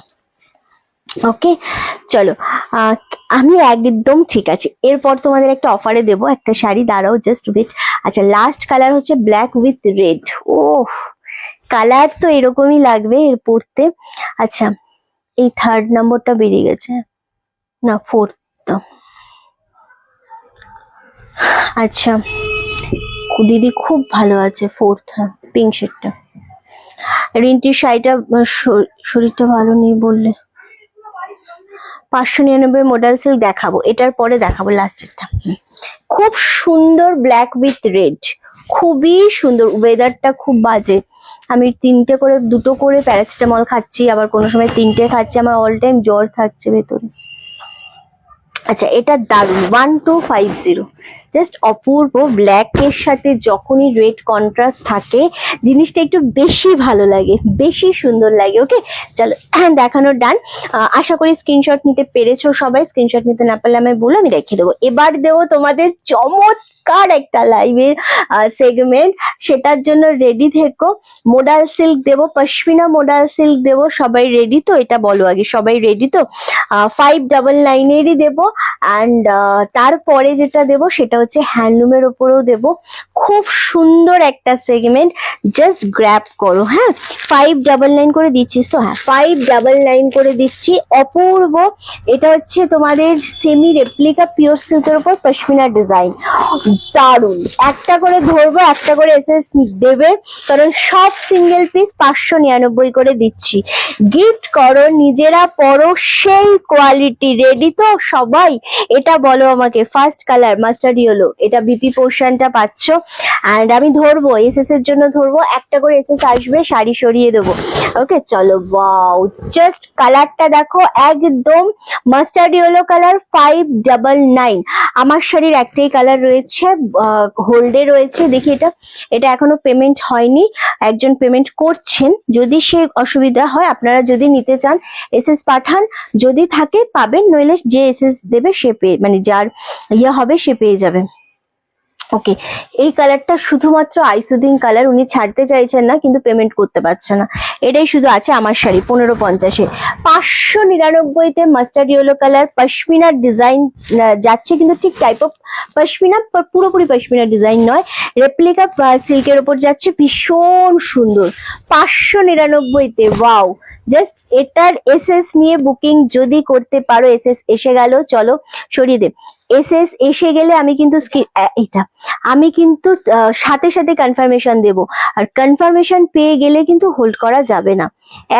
Okay, চলো আমি একদম ঠিক আছে। এরপর তোমাদের একটা অফারে দেবো একটা শাড়ি, দাঁড়াও জাস্ট ওয়েট। আচ্ছা, লাস্ট কালার হচ্ছে ব্ল্যাক উইথ রেড। ও কালার তো এরকমই লাগবে এর পরতে। আচ্ছা, এই থার্ড নম্বরটা বেরিয়ে গেছে, না ফোর্থ। আচ্ছা দিদি খুব ভালো আছে, ফোর্থ, পিঙ্ক শেডটা। রিন্টির শাড়িটা শরীরটা ভালো নেই বললে। 599 মডেল সিল্ক দেখাবো, এটার পরে দেখাবো লাস্টেরটা। খুব সুন্দর ব্ল্যাক উইথ রেড, খুবই সুন্দর। ওয়েদারটা খুব বাজে, আমি দুটো করে প্যারাসিটামল খাচ্ছি, আবার কোনো সময় 3টে খাচ্ছি, আমার অল টাইম জ্বর থাকছে ভেতরে। আচ্ছা, এটা দারুন, 1250, জাস্ট অপূর্ব। ব্ল্যাক এর সাথে যখনই রেড কন্ট্রাস্ট থাকে, জিনিসটা একটু বেশি ভালো লাগে, বেশি সুন্দর লাগে। ওকে, চলো দেখানো ডান। আশা করি স্ক্রিনশট নিতে পেরেছো সবাই। স্ক্রিনশট নিতে না পারলে আমি বলে আমি দেখিয়ে দেবো। এবার দেবো তোমাদের চমৎকার একটা লাইভের সেগমেন্ট, সেটার জন্য রেডি থেকো। মোডাল সিল্ক দেবো, পশমিনা মোডাল সিল্ক দেবো। সবাই রেডি তো? এটা বলো আগে, সবাই রেডি তো? 599-এরই দেবো। অ্যান্ড তারপরে যেটা দেবো সেটা হচ্ছে হ্যান্ডলুমের ওপরেও দেবো। খুব সুন্দর একটা সেগমেন্ট, জাস্ট গ্র্যাব করো। হ্যাঁ, 599 করে দিচ্ছিস তো? হ্যাঁ, 599 করে দিচ্ছি। অপূর্ব। এটা হচ্ছে তোমাদের সেমি রেপ্লিকা পিওর সিল্কের উপর পশমিনা ডিজাইন, দারুন। একটা করে ধরবো, একটা করে এসএস দেবে, কারণ সব সিঙ্গেল পিস 599 করে দিচ্ছি। গিফট করো, নিজেরা পরো, সেই কোয়ালিটি। রেডি তো সবাই? এটা বলো আমাকে। ফার্স্ট কালার মাস্টার্ড ইয়েলো, এটা বিপি পোর্শনটা পাচ্ছ। অ্যান্ড আমি ধরবো, এসএস এর জন্য ধরবো, একটা করে এসএস আসবে, শাড়ি সরিয়ে দেবো। ওকে, চলো। ওয়াও, জাস্ট কালারটা দেখো, একদম মাস্টার্ড ইয়েলো কালার, 599। আমার শাড়ির একটাই কালার রয়েছে, হোল্ডে রয়েছে। দেখি এটা এখনো পেমেন্ট হয়নি, একজন পেমেন্ট করছেন। যদি সে অসুবিধা হয়, আপনারা যদি নিতে চান এসএস পাঠান, যদি থাকে পাবেন, নইলে যে এসএস দেবে সে পেয়ে, মানে যার ইয়ে হবে সে পেয়ে যাবে। ওকে, এই কালারটা শুধুমাত্র আইসুদিং কালার, উনি ছাড়তে চাইছেন না কিন্তু পেমেন্ট করতে পারছে না। এটাই শুধু আছে আমার শাড়ি 1550-এ। 599-তে মাস্টার্ড ইয়েলো কালার, পশমিনার ডিজাইন যাচ্ছে, কিন্তু ঠিক টাইপ অফ পশমিনা, পুরোপুরি পশমিনা ডিজাইন নয়, রেপ্লিকা সিল্কের ওপর যাচ্ছে, ভীষণ সুন্দর। 599-তে। ওয়াও, জাস্ট এটার এসএস নিয়ে বুকিং যদি করতে পারো। এসএস এসে গেল, চলো সরিয়ে দে। এসএস এসে গেলে আমি কিন্তু আমি কিন্তু সাথে সাথে কনফার্মেশন দেব। আর কনফার্মেশন পেয়ে গেলে কিন্তু হোল্ড করা যাবে না,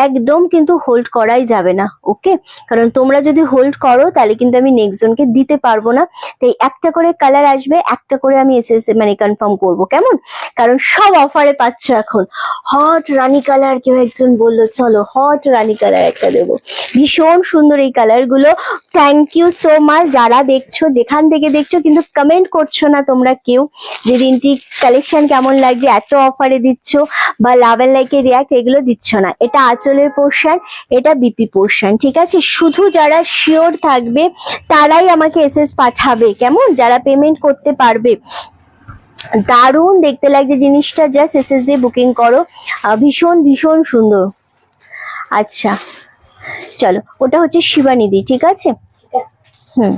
একদম কিন্তু হোল্ড করাই যাবে না। ওকে, কারণ তোমরা যদি হোল্ড করো তাহলে কিন্তু আমি নেক্সট জনকে দিতে পারবো না। তাই একটা করে কালার আসবে, একটা করে আমি এসএস মানে কনফার্ম করব, কেমন? কারণ সব অফারে পাচ্ছ এখন। হট রানী কালার, কেউ একজন বললো, চলো হট রানী কালার একটা দেবো। ভীষণ সুন্দর এই কালার গুলো। থ্যাংক ইউ সো মাচ যারা দেখছো, যেখান থেকে দেখছো, কিন্তু কমেন্ট করছো না তোমরা কেউ, যে দিনটি কালেকশন কেমন লাগছে, এত অফারে দিচ্ছ বা লাভ এন্ড লাইকে রিয়াক্ট, এগুলো দিচ্ছ না। এটা আঁচলের পোর্শন, এটা বিপি পোর্শন, ঠিক আছে? শুধু যারা শিওর থাকবে তারাই আমাকে এসএস পাঠাবে, কেমন? যারা পেমেন্ট করতে পারবে। দারুণ দেখতে লাগছে জিনিসটা, জাস্ট এসএস দিয়ে বুকিং করো। ভীষণ ভীষণ সুন্দর। আচ্ছা চলো, ওটা হচ্ছে শিবানিধি, ঠিক আছে? হুম,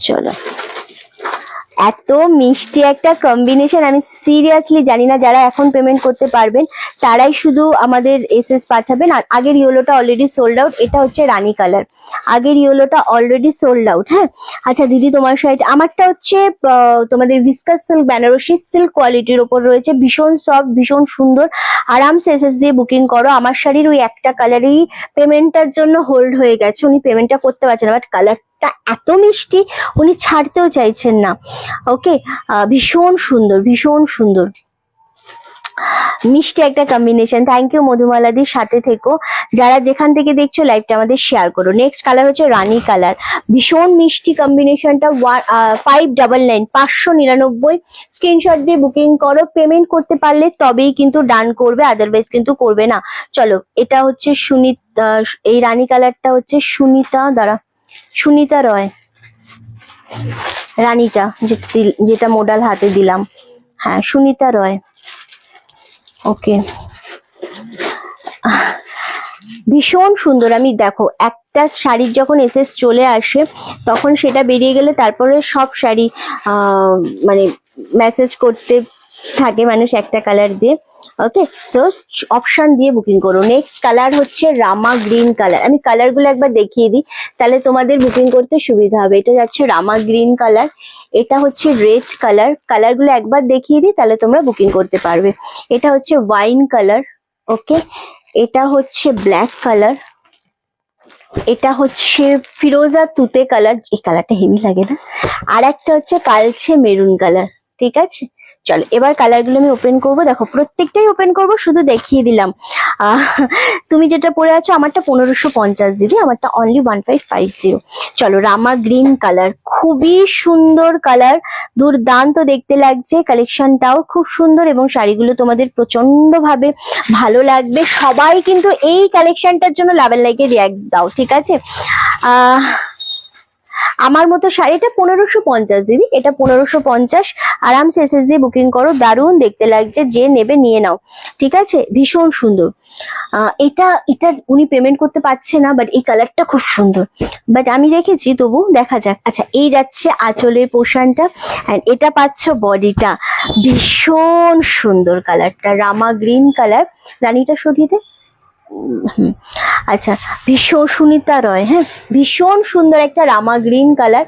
চলো এত মিষ্টি একটা কম্বিনেশন, আমি সিরিয়াসলি জানি না, যারা এখন পেমেন্ট করতে পারবেন তারাই শুধু আমাদের এসএস পাঠাবেন। আর আগের ইয়েলোটা অলরেডি সোল্ড আউট, এটা হচ্ছে রানী কালার, আগের ইয়েলোটা অলরেডি সোল্ড আউট। হ্যাঁ আচ্ছা দিদি তোমার শাড়িটা, আমারটা হচ্ছে তোমাদের ভিসকাস সিল্ক, বেনারসি সিল্ক কোয়ালিটির ওপর রয়েছে, ভীষণ সফট, ভীষণ সুন্দর, আরামসে এসএস দিয়ে বুকিং করো। আমার শাড়ির ওই একটা কালারেই পেমেন্টটার জন্য হোল্ড হয়ে গেছে, উনি পেমেন্টটা করতে পারছেন না, বাট কালারটা এত মিষ্টি উনি ছাড়তেও চাইছেন না। ওকে, ভীষণ সুন্দর, ভীষণ সুন্দর, মিষ্টি একটা কম্বিনেশন। থ্যাংক ইউ মধুমালাদির, সাথে থেকো। যারা যেখান থেকে দেখছো লাইভটা আমাদের শেয়ার করো। নেক্সট কালার হচ্ছে রানী কালার, ভীষণ মিষ্টি কম্বিনেশনটা। 599, 599। স্ক্রিনশট দিয়ে বুকিং করো, পেমেন্ট করতে পারলে তবেই কিন্তু ডান করবে, আদারওয়াইজ কিন্তু করবে না। চলো এটা হচ্ছে সুনিতা, এই রানী কালারটা হচ্ছে সুনিতা, দাঁড়া, সুনিতা রয় রানীটা, যেটা মোডাল হাতে দিলাম, হ্যাঁ সুনিতা রয়। ওকে, ভীষণ সুন্দর। আমি দেখো একটা শাড়ির যখন এসএস চলে আসে তখন সেটা বেরিয়ে গেলে তারপরে সব শাড়ি মানে মেসেজ করতে থাকে মানুষ একটা কালার দিয়ে। ওকে, সো অপশন দিয়ে বুকিং করো। নেক্সট কালার হচ্ছে রামা গ্রিন কালার, আমি কালারগুলো একবার দেখিয়ে দিই তাহলে তোমাদের বুকিং করতে সুবিধা হবে। এটা যাচ্ছে রামা গ্রিন কালার, এটা হচ্ছে রেড কালার, কালারগুলো একবার দেখিয়ে দিই তাহলে তোমরা বুকিং করতে পারবে। এটা হচ্ছে ওয়াইন কালার, ওকে, এটা হচ্ছে ব্ল্যাক কালার, এটা হচ্ছে ফিরোজা তুতে কালার, এই কালারটা হেভি লাগে না, আর একটা হচ্ছে কালচে মেরুন কালার। ঠিক আছে, চলো এবার কালারগুলো আমি ওপেন করবো। দেখো প্রত্যেকটাই ওপেন করবো, শুধু দেখিয়ে দিলাম। তুমি যেটা পরে আছো, আমারটা 1550 দিদি, আমারটা অনলি 1550। চলো রামা গ্রিন কালার, খুবই সুন্দর কালার, দুর্দান্ত দেখতে লাগছে, কালেকশনটাও খুব সুন্দর এবং শাড়িগুলো তোমাদের প্রচন্ড ভাবে ভালো লাগবে। সবাই কিন্তু এই কালেকশনটার জন্য লাভের লাইকে রিয়াক্ট দাও, ঠিক আছে। আমার মতো শাড়িটা 1550 দিদি, এটা 1550, আরামসে এসএস দিয়ে বুকিং করো, দারুণ দেখতে লাগছে, যে নেবে নিয়ে নাও, ঠিক আছে, ভীষণ সুন্দর। এটা এটা উনি পেমেন্ট করতে পারছে না, বাট এই কালারটা খুব সুন্দর, বাট আমি রেখেছি তবু দেখা যাক। আচ্ছা এই যাচ্ছে আঁচলের পোর্শনটা, অ্যান্ড এটা পাচ্ছ বডিটা, ভীষণ সুন্দর কালারটা, রামা গ্রিন কালার, রানীটা সরিয়ে দে। আচ্ছা, ভীষণ সুনিতা রয়, হ্যাঁ ভীষণ সুন্দর একটা rama green colour,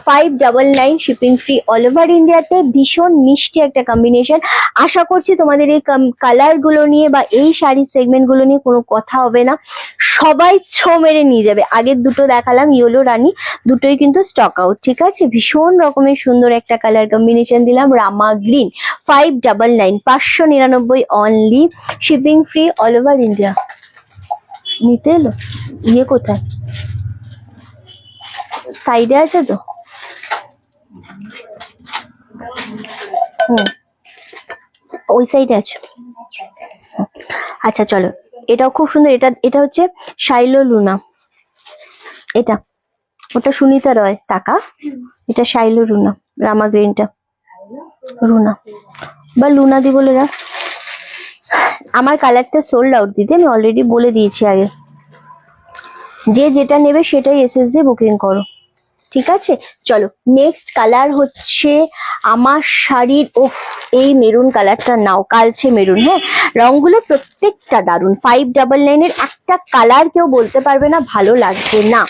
599, shipping free all over ইন্ডিয়াতে, ভীষণ মিষ্টি একটা কম্বিনেশন। আশা করছি তোমাদের এই কালার গুলো নিয়ে বা এই শাড়ির সেগমেন্ট গুলো নিয়ে কোনো কথা হবে না, সবাই ছো মেরে নিয়ে যাবে। আগের দুটো দেখালাম ইয়েলো রানী, দুটোই কিন্তু স্টক আউট, ঠিক আছে। ভীষণ রকমের সুন্দর একটা কালার কম্বিনেশন দিলাম, rama green, 599, 599 only, shipping free all over India. নিতে এলো, ইয়ে কোথায়, সাইডে আছে তো, ওই সাইডে আছে। আচ্ছা চলো, এটাও খুব সুন্দর, এটা এটা হচ্ছে শাইলো লুনা, এটা ওটা সুনিতা রয় টাকা, এটা শাইলো রুনা, রামা গ্রিনটা রুনা বা লুনা দি বলে রাখ। আমার কালারটা সোল্ড আউট দিদি, আমি অলরেডি বলে দিয়েছি আগে, যে যেটা নেবে সেটাই এসএস দিয়ে বুকিং করো, ঠিক আছে। চলো নেক্সট কালার হচ্ছে আমার শাড়ির, ও এই মেরুন কালারটা নাও, কালচে মেরুন, হ্যাঁ রংগুলো প্রত্যেকটা দারুন। 599 একটা কালার কেউ বলতে পারবে না ভালো লাগছে না,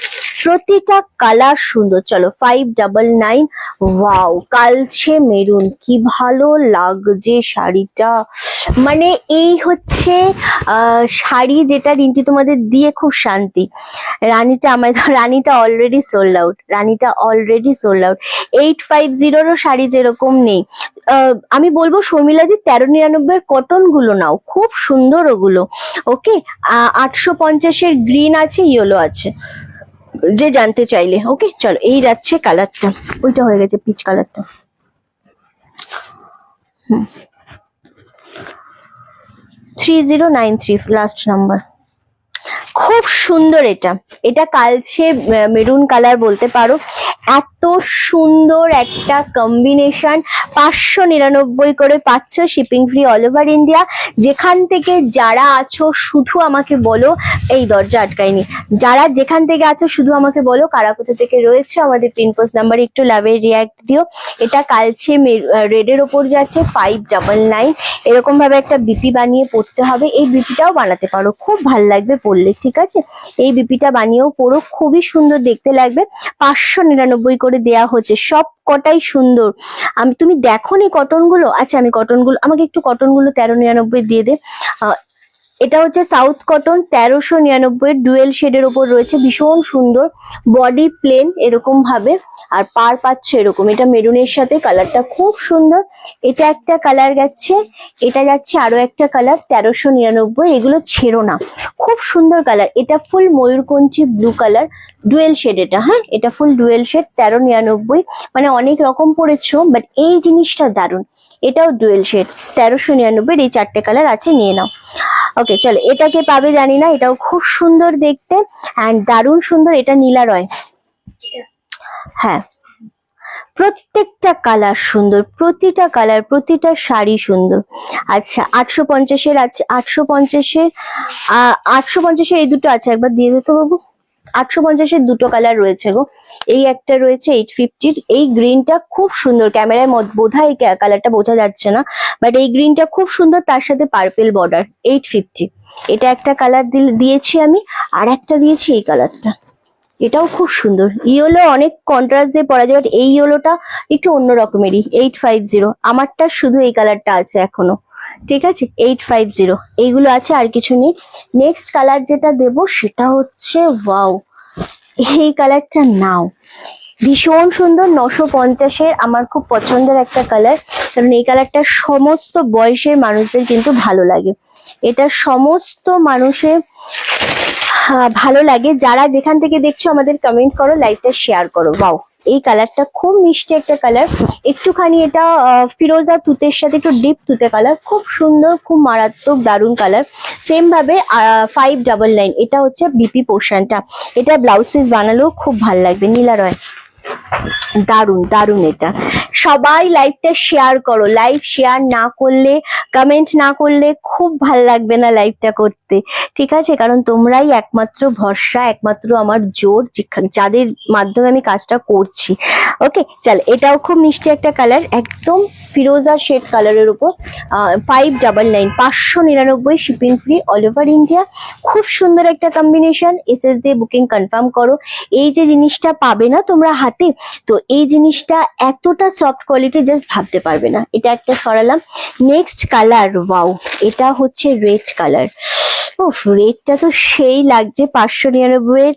প্রতিটা কালার সুন্দর। চলো 599, ওয়াও কালচে মেরুন, কি ভালো লাগছে শাড়িটা, মানে এই হচ্ছে শাড়ি যেটা রিন্টি তোমাদের দিয়ে খুব শান্তি। রানীটা আমার, রানীটা অলরেডি সোল্ড আউট, রানীটা অলরেডি সোল্ড আউট। 850 শাড়ি যেরকম নেই, আমি বলবো শর্মিলাদি 1399 কটন গুলো নাও, খুব সুন্দর ওগুলো। ওকে, 850 গ্রিন আছে, ইয়েলো আছে, যে জানতে চাইলে। ওকে চলো এই যাচ্ছে কালারটা, ওইটা হয়ে গেছে পিচ কালারটা। 3093 লাস্ট নাম্বার, খুব সুন্দর। এটা কালচে মেরুন কালার বলতে পারো। এত সুন্দর একটা কম্বিনেশন, 599 করে পাচ্ছ, shipping free all over India. যেখান থেকে যারা আছো শুধু আমাকে বলো, এই দরজা আটকায়নি, যারা যেখান থেকে আছো শুধু আমাকে বলো কারা কোথা থেকে রয়েছে, আমাদের পিনপোস্ট নাম্বারে একটু লাভের রিয়াক্ট দিও। এটা কালচে রেডের ওপর যাচ্ছে 599। এরকম ভাবে একটা বিপি বানিয়ে পড়তে হবে। এই বিপিটাও বানাতে পারো, খুব ভাল লাগবে পরলে, ঠিক আছে? এই বিপিটা বানিয়েও পরো, খুবই সুন্দর দেখতে লাগবে। 599 করে দেয়া হচ্ছে, সব কটাই সুন্দর। তুমি দেখো নি কটন গুলো? আচ্ছা আমি কটন গুলো, আমাকে একটু কটন গুলো 1399 দিয়ে দে। এটা হচ্ছে সাউথ কটন, 1399 ডুয়েল শেডের ওপর রয়েছে, ভীষণ সুন্দর। বডি প্লেন এরকম ভাবে, আর পার পাচ্ছে এরকম। এটা মেরুনের সাথে, কালারটা খুব সুন্দর। এটা একটা কালার যাচ্ছে, এটা যাচ্ছে আরো একটা কালার, 1399। এগুলো ছেড়ো না, খুব সুন্দর কালার। এটা ফুল ময়ূরকঞ্চি ব্লু কালার, ডুয়েল শেড এটা। হ্যাঁ, এটা ফুল ডুয়েল শেড, 1399। মানে অনেক রকম পড়েছো, বাট এই জিনিসটা দারুণ। এটাও ডুয়েল শেড, 1399। এই 4টে কালার আছে, নিয়ে নাও। ওকে চলো, এটাকে পাবে জানি না, এটাও খুব সুন্দর দেখতে অ্যান্ড দারুণ সুন্দর। এটা নীলা রয়। হ্যাঁ, প্রত্যেকটা কালার সুন্দর, প্রতিটা কালার, প্রতিটা শাড়ি সুন্দর। আচ্ছা 850-এর আছে, 850-এর 850-এর এই দুটো আছে, একবার দিয়ে দিতে বাবু। 850-এর দুটো কালার রয়েছে গো। এই একটা রয়েছে 850-র, এই গ্রিনটা খুব সুন্দর। ক্যামেরায় বোধহয় এই কালারটা বোঝা যাচ্ছে না, বাট এই গ্রিনটা খুব সুন্দর, তার সাথে পার্পেল বর্ডার, 850। এটা একটা কালার দিয়েছি আমি, আর একটা দিয়েছি এই কালারটা, এটাও খুব সুন্দর। ইয়েলো অনেক কন্ট্রাস্ট দিয়ে পরা যায়, বাট এই ইয়েলোটা একটু অন্য রকমেরই, 850। আমারটা শুধু এই কালারটা আছে এখনো, ঠিক আছে? 850 এইগুলো আছে, আর কিছু নেই। নেক্সট কালার যেটা দেব সেটা হচ্ছে ওয়াও, এই কালারটা নাও, ভীষণ সুন্দর। 950-এর আমার খুব পছন্দের একটা কালার, কারণ এই কালারটা সমস্ত বয়সের মানুষদের কিন্তু ভালো লাগে। এটা সমস্ত মানুষের ভালো লাগে। যারা যেখান থেকে দেখছো আমাদের কমেন্ট করো, লাইভটা শেয়ার করো। ওয়াও, এই কালারটা খুব মিষ্টি একটা কালার, একটুখানি এটা ফিরোজা তুতের সাথে একটু ডিপ তুতে কালার, খুব সুন্দর, খুব মারাত্মক দারুণ কালার। সেম ভাবে 599, এটা হচ্ছে বিপি পোর্শনটা। এটা ব্লাউজ পিস বানালেও খুব ভালো লাগবে। নীলা রয়, দারুণ দারুণ। এটা সবাই লাইভটা শেয়ার করো, লাইভ শেয়ার না করলে, কমেন্ট না করলে খুব ভাল লাগবে না লাইভটা করতে, ঠিক আছে? কারণ তোমরাই একমাত্র ভরসা, একমাত্র আমার জোর, যাদের মাধ্যমে আমি কাজটা করছি। ওকে চল, এটাও খুব মিষ্টি একটা কালার, একদম ফিরোজা শেড কালারের উপর, 599, 599, shipping free all over India. খুব সুন্দর একটা কম্বিনেশন। এসএস দিয়ে বুকিং কনফার্ম করো। এই যে জিনিসটা পাবে না তোমরা হাতে, তো এই জিনিসটা এতটা সফট কোয়ালিটি জাস্ট ভাবতে পারবে না। এটা একটা সরালাম। নেক্সট কালার, ওয়াও, এটা হচ্ছে রেড কালার। উফ, রেডটা তো সেই লাগছে। 599-এর।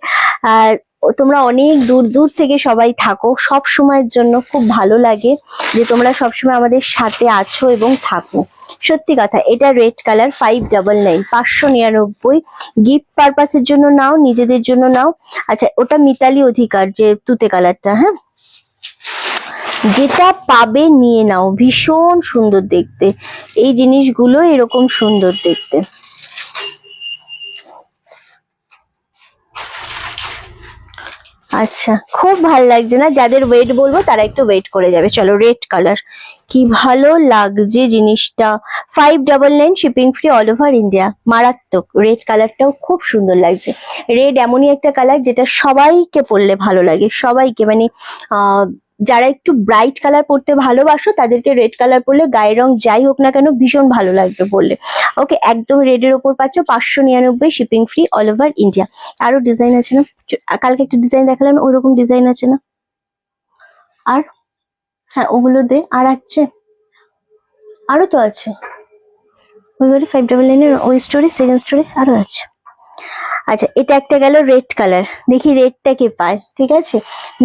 তোমরা অনেক দূর দূর থেকে সবাই থাকো, সব সময়ের জন্য খুব ভালো লাগে যে তোমরা সবসময় আমাদের সাথে আছো এবং থাকো, সত্যি কথা। এটা রেড কালার, 599, 599। গিফট পারপাসের জন্য নাও, নিজেদের জন্য নাও। আচ্ছা, ওটা মিতালি অধিকার, যে তুতে কালারটা। হ্যাঁ, যেটা পাবে নিয়ে নাও, ভীষণ সুন্দর দেখতে। এই জিনিসগুলো এরকম সুন্দর দেখতে। আচ্ছা, খুব ভাল লাগছে না? যাদের ওয়েট বলবো তারা একটু ওয়েট করে যাবে। চলো, রেড কালার, কি ভালো লাগছে জিনিসটা। 599, shipping free all over India. মারাত্মক। রেড কালারটাও খুব সুন্দর লাগছে। রেড এমনই একটা কালার যেটা সবাইকে পরলে ভালো লাগে, সবাইকে। মানে যারা একটু ব্রাইট কালার পরতে ভালোবাসো তাদেরকে রেড কালার পরলে, গায়ের রং যাই হোক না কেন, ভীষণ ভালো লাগবে পরলে। ওকে, একদম রেডের ওপর পাচ্ছ, 599, shipping free all over India. আরো ডিজাইন আছে না? কালকে একটা ডিজাইন দেখালাম, ওরকম ডিজাইন আছে না? আর হ্যাঁ, ওগুলো দে। আর আছে, আরো তো আছে। ওই 599-এর ওই স্টোরি, সেকেন্ড স্টোরি আরো আছে। আচ্ছা, এটা একটা গেল রেড কালার। দেখি রেডটা কে পায়, ঠিক আছে?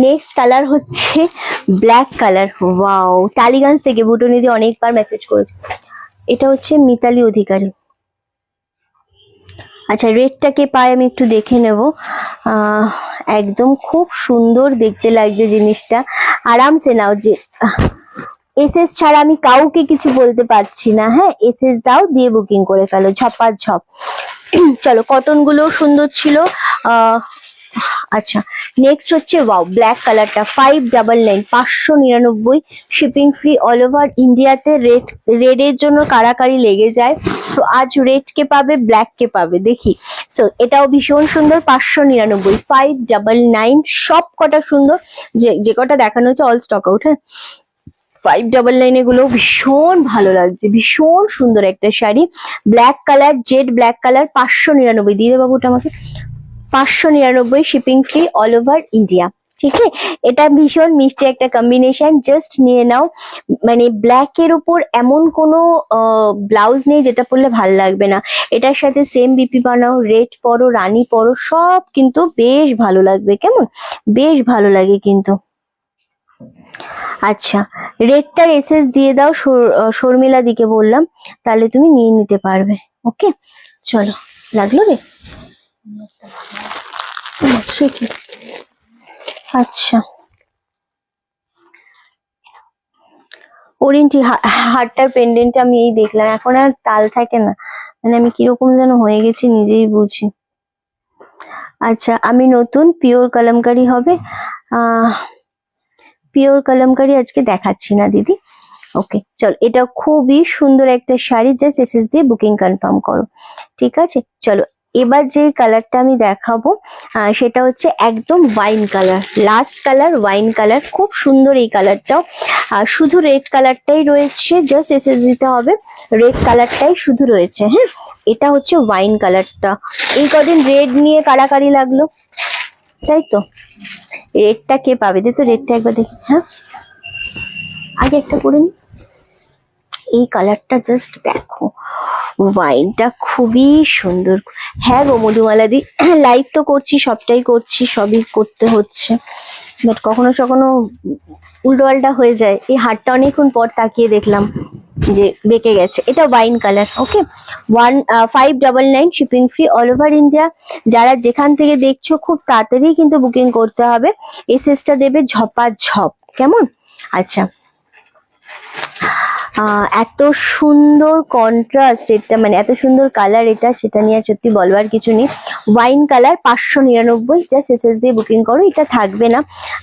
নেক্সট কালার হচ্ছে ব্ল্যাক কালার। ওয়াও, টালিগঞ্জ থেকে বুটনিদি অনেকবার মেসেজ করেছে। এটা হচ্ছে মিতালি অধিকারী। আচ্ছা, রেডটা কে পায় আমি একটু দেখে নেব। একদম খুব সুন্দর দেখতে লাগছে জিনিসটা। আরামসে নাও, যে এসএস ছাড়া আমি কাউকে কিছু বলতে পারছি না। হ্যাঁ, এসএস দাও, দিয়ে বুকিং করে ফেলো ঝপাঝপ। চলো, কটন গুলো সুন্দর ছিল। আচ্ছা, নেক্সট হচ্ছে ওয়াও ব্ল্যাক কালারটা 599, 599, শিপিং ফ্রি অল ওভার ইন্ডিয়াতে। রেড এর জন্য কারাকারি লেগে যায়, তো আজ রেড কে পাবে, ব্ল্যাক কে পাবে দেখি। সো এটাও ভীষণ সুন্দর, 599, 599, সব কটা সুন্দর। যে কটা দেখানো হচ্ছে অল স্টক আউট। হ্যাঁ, 599 এগুলো ভীষণ ভালো লাগছে, ভীষণ সুন্দর একটা sari. Black colour, jet black colour, 599 দিয়ে দেবো ওটা আমাকে। 599, shipping free all over India. ঠিক আছে, এটা ভীষণ মিষ্টি একটা কম্বিনেশন, জাস্ট নিয়ে নাও। মানে ব্ল্যাক এর উপর এমন কোনো ব্লাউজ নেই যেটা পরলে ভালো লাগবে না। এটার সাথে সেম বিপি বানাও, রেড পরো, রানী পরো, সব কিন্তু বেশ ভালো লাগবে। কেমন, বেশ ভালো লাগে কিন্তু। আচ্ছা, রেডটার এসএস দিয়ে দাও, শর্মিলা দিকে বললাম, তাহলে তুমি নিয়ে নিতে পারবে। ওকে, চলো। লাগলো রে? সে কি? আচ্ছা, ওরিয়েন্টি হারটার পেন্ডেন্ট আমি এই দেখলাম, এখন আর তাল থাকে না, মানে আমি কিরকম যেন হয়ে গেছি নিজেই বুঝি। আচ্ছা, আমি নতুন, পিওর কলমকারি হবে। পিওর কলমকারি আজকে দেখাচ্ছি না দিদি। ওকে, চলো, এটা খুবই সুন্দর একটা শাড়ি, জাস্ট এসএস দিয়ে বুকিং কনফার্ম করো। ঠিক আছে, চলো। এবার যে কালারটা আমি দেখাবো সেটা হচ্ছে একদম wine colour, last colour wine colour, খুব সুন্দর এই কালারটাও। শুধু রেড কালারটাই রয়েছে, জাস্ট এসএস দিতে হবে, রেড কালারটাই শুধু রয়েছে। হ্যাঁ, এটা হচ্ছে ওয়াইন কালারটা। এই কদিন রেড নিয়ে কাড়াকাড়ি লাগলো, তাই তো। রেডটা কে পাবে? দে তো রেডটা একবার দেখি। হ্যাঁ, আগে একটা করে নি। এই কালারটা জাস্ট দেখো, ওয়াইনটা খুবই সুন্দর। হ্যাঁ গো মধুমালাদি, লাইভ তো করছি, সবটাই করছি, সবই করতে হচ্ছে, বাট কখনো কখনো উল্টো পাল্টা হয়ে যায়। এই হারটা অনেকক্ষণ পর তাকিয়ে দেখলাম যে বেঁকে গেছে। এটা ওয়াইন কালার। ওকে, 599, shipping free all over India. যারা যেখান থেকে দেখছো খুব তাড়াতাড়ি কিন্তু বুকিং করতে হবে, এসএসটা দেবে ঝপাঝপ। কেমন? আচ্ছা, এত সুন্দর কন্ট্রাস্ট এটা, মানে এত সুন্দর কালার এটা, সেটা নিয়ে সত্যি বলবার কিছু নেই। ওয়াইন কালার 599, জাস্ট এসএস দিয়ে বুকিং করো। এটা থাকবে না,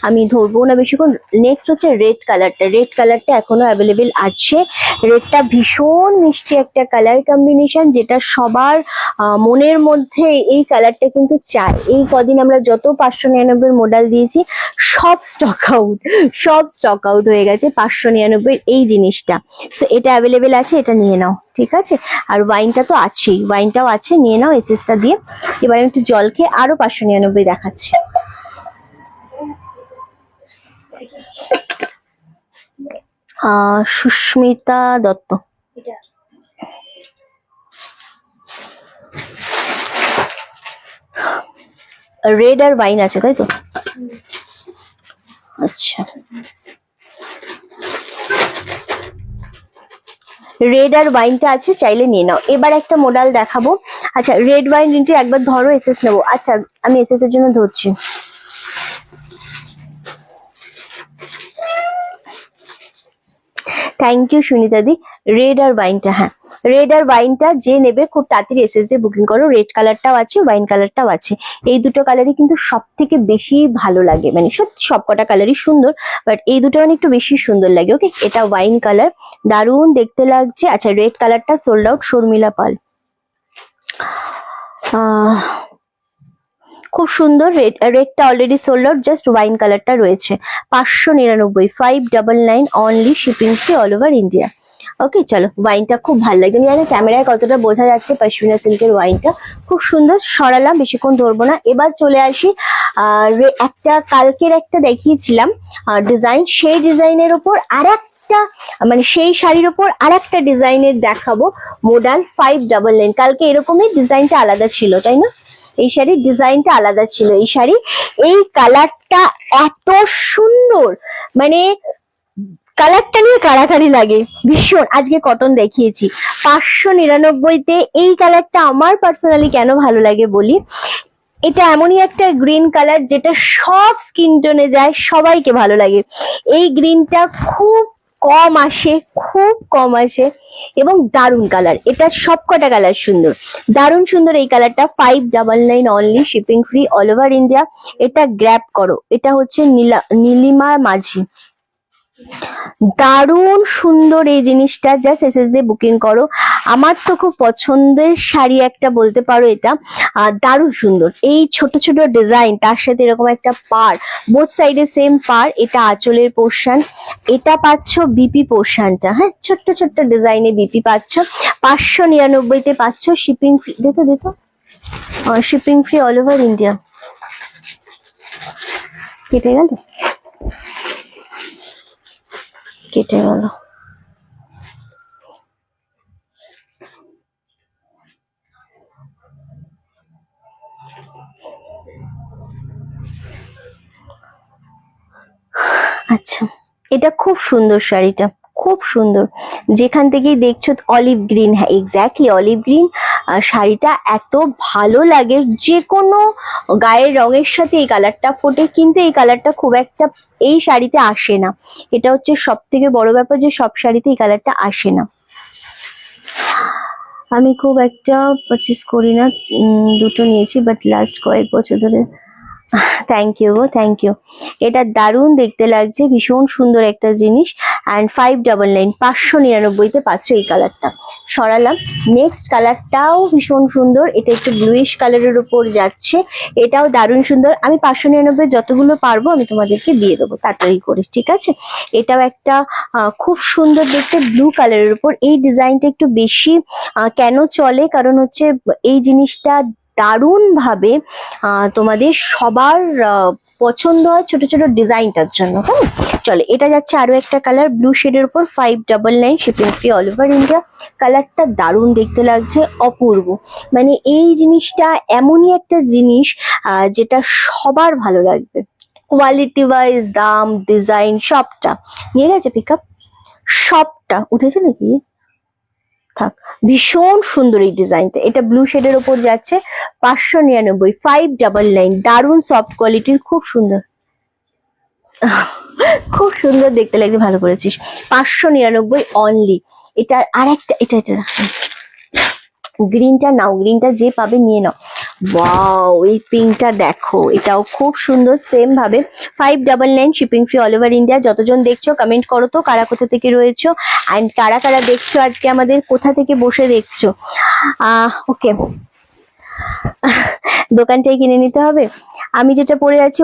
আমি ধরবো না বেশিক্ষণ। নেক্সট হচ্ছে রেড কালারটা। রেড কালারটা এখনো অ্যাভেলেবেল আছে। রেডটা ভীষণ মিষ্টি একটা কালার কম্বিনেশন, যেটা সবার মনের মধ্যে এই কালারটা কিন্তু চাই। এই কদিন আমরা যত 599 মডেল দিয়েছি সব স্টক আউট, সব স্টক আউট হয়ে গেছে 599 এই জিনিসটা। সো এটা অ্যাভেলেবেল আছে, এটা নিয়ে নাও। ঠিক আছে, আর ওয়াইনটা তো আছেই, ওয়াইনটাও আছে, নিয়ে নাও এসএসটা দিয়ে। এবার একটু জল খেয়ে আরো 599 দেখাচ্ছি। সুস্মিতা দত্ত, রেড আর ওয়াইন আছে তাই তো? আচ্ছা, রেড আর ওয়াইনটা আছে, চাইলে নিয়ে নাও। এবার একটা মডেল দেখাবো। আচ্ছা, রেড ওয়াইন রিন্টু একবার ধরো, এসএস নেবো। আচ্ছা, আমি এসএস এর জন্য ধরছি। থ্যাংক ইউ সুনিতা দি। রেড আর ওয়াইনটা, হ্যাঁ, রেড আর ওয়াইনটা যে নেবে খুব তাড়াতাড়ি এসএস দিয়ে বুকিং করো। রেড কালারটাও আছে, ওয়াইন কালারটাও আছে। এই দুটো কালারই কিন্তু সব থেকে বেশি ভালো লাগে, মানে সত্যি সব কটা কালারই সুন্দর, বাট এই দুটো মানে একটু বেশি সুন্দর লাগে। ওকে, এটা ওয়াইন কালার, দারুণ দেখতে লাগছে। আচ্ছা, রেড কালারটা সোল্ড আউট, শর্মিলা পাল। খুব সুন্দর, রেডটা already sold out, just wine কালারটা রয়েছে। 599, 599 only, shipping free all over India. Okay, চলো, ওয়াইনটা খুব ভালো লাগে। জানি ক্যামেরায় কতটা বোঝা যাচ্ছে, পশমিনা সিল্কের ওয়াইনটা খুব সুন্দর। সরালাম, বেশিক্ষণ ধরবো না। এবার চলে আসি একটা কালকের একটা দেখিয়েছিলাম ডিজাইন, সেই ডিজাইনের ওপর আর একটা, মানে সেই শাড়ির ওপর আর একটা ডিজাইনের দেখাবো মডেল 599। কালকে এরকমই ডিজাইনটা আলাদা ছিল, তাই না? এই শাড়ির ডিজাইনটা আলাদা ছিল। এই শাড়ি, এই কালারটা এত সুন্দর, মানে কালারটা নিয়ে কাড়াকাড়ি লাগে ভীষণ। আজকে কটন দেখিয়েছি 599-তে। এই কালারটা আমার পার্সোনালি কেন ভালো লাগে বলি, এটা এমনই একটা গ্রিন কালার যেটা সব স্কিন টোনে যায়, সবাইকে ভালো লাগে। এই গ্রিনটা খুব কম আসে, খুব কম আসে এবং দারুন কালার। এটা সব কটা কালার সুন্দর, দারুন সুন্দর। এই কালারটা 599 only, shipping free all over India. এটা গ্র্যাব করো, এটা হচ্ছে নীলিমা মাঝি, দারুণ সুন্দর এই জিনিসটা। জাস্ট এসএস দিয়ে বুকিং করো। আমার তো খুব পছন্দের শাড়ি একটা বলতে পারো এটা। দারুণ সুন্দর এই ছোট ছোট ডিজাইন, তার সাথে এরকম একটা পার, বোথ সাইডে সেম পার। এটা আঁচলের পোর্শন, এটা পাচ্ছ বিপি পোর্শনটা, হ্যাঁ ছোট্ট ছোট্ট ডিজাইনে বিপি পাচ্ছ। 599-তে পাচ্ছ, শিপিং ফ্রি। দেখো দেখো, shipping free all over India. কেটে গেল, কেটে গেল। আচ্ছা, এটা খুব সুন্দর শাড়িটা, খুব সুন্দর। যেখান থেকেই দেখছো অলিভ গ্রিন, হ্যাঁ এক্স্যাক্টলি অলিভ গ্রিন। শাড়িটা এত ভালো লাগে, যে কোনো গায়ের রঙের সাথে এই কালারটা ফোটে, কিন্তু এই কালারটা খুব একটা এই শাড়িতে আসে না। এটা হচ্ছে সব থেকে বড় ব্যাপার, যে সব শাড়িতে এই কালারটা আসে না। আমি খুব একটা পারচেস করি না, দুটো নিয়েছি বাট লাস্ট কয়েক বছর ধরে। থ্যাংক ইউ গো, থ্যাংক ইউ। এটা দারুণ দেখতে লাগছে, ভীষণ সুন্দর একটা জিনিস। অ্যান্ড 599, 599-তে পাচ্ছ এই কালারটা। সরালাম। নেক্সট কালারটাও ভীষণ সুন্দর, এটা একটু ব্লুইশ কালারের উপর যাচ্ছে, এটাও দারুণ সুন্দর। আমি 599 যতগুলো পারবো আমি তোমাদেরকে দিয়ে দেবো তাড়াতাড়ি করে, ঠিক আছে। এটাও একটা খুব সুন্দর দেখতে ব্লু কালারের উপর। এই ডিজাইনটা একটু বেশি কেন চলে, কারণ হচ্ছে এই জিনিসটা দারুণ ভাবে তোমাদের সবার পছন্দ হয় ছোট ছোট ডিজাইনটার জন্য। হ্যাঁ চলো, এটা যাচ্ছে আরো একটা কালার ব্লু শেডের উপর, 599, shipping free all over India. কালারটা দারুণ দেখতে লাগছে, অপূর্ব। মানে এই জিনিসটা এমনই একটা জিনিস যেটা সবার ভালো লাগবে, কোয়ালিটি ওয়াইজ, দাম, ডিজাইন সবটা। নিয়ে গেছে পিক আপ, সবটা উঠেছে নাকি? থাক, ভীষণ সুন্দর এই ডিজাইনটা। এটা ব্লু শেডের ওপর যাচ্ছে, 599, 599, দারুণ সফট কোয়ালিটির, খুব সুন্দর। খুব সুন্দর দেখতে লাগছে, ভালো করেছিস। 599 অনলি। এটার আর একটা, এটা এটা গ্রিনটা নাও, গ্রিনটা যে পাবে নিয়ে নাও। ওয়াও, এই পিঙ্কটা দেখো, এটাও খুব সুন্দর। সেম ভাবে 599, shipping free all over India. যতজন দেখছো কমেন্ট করো তো কারা কোথা থেকে রয়েছো, অ্যান্ড কারা কারা দেখছো আজকে আমাদের, কোথা থেকে বসে দেখছো। ওকে, দোকানটাই কিনে নিতে হবে। আমি যেটা পরে আছি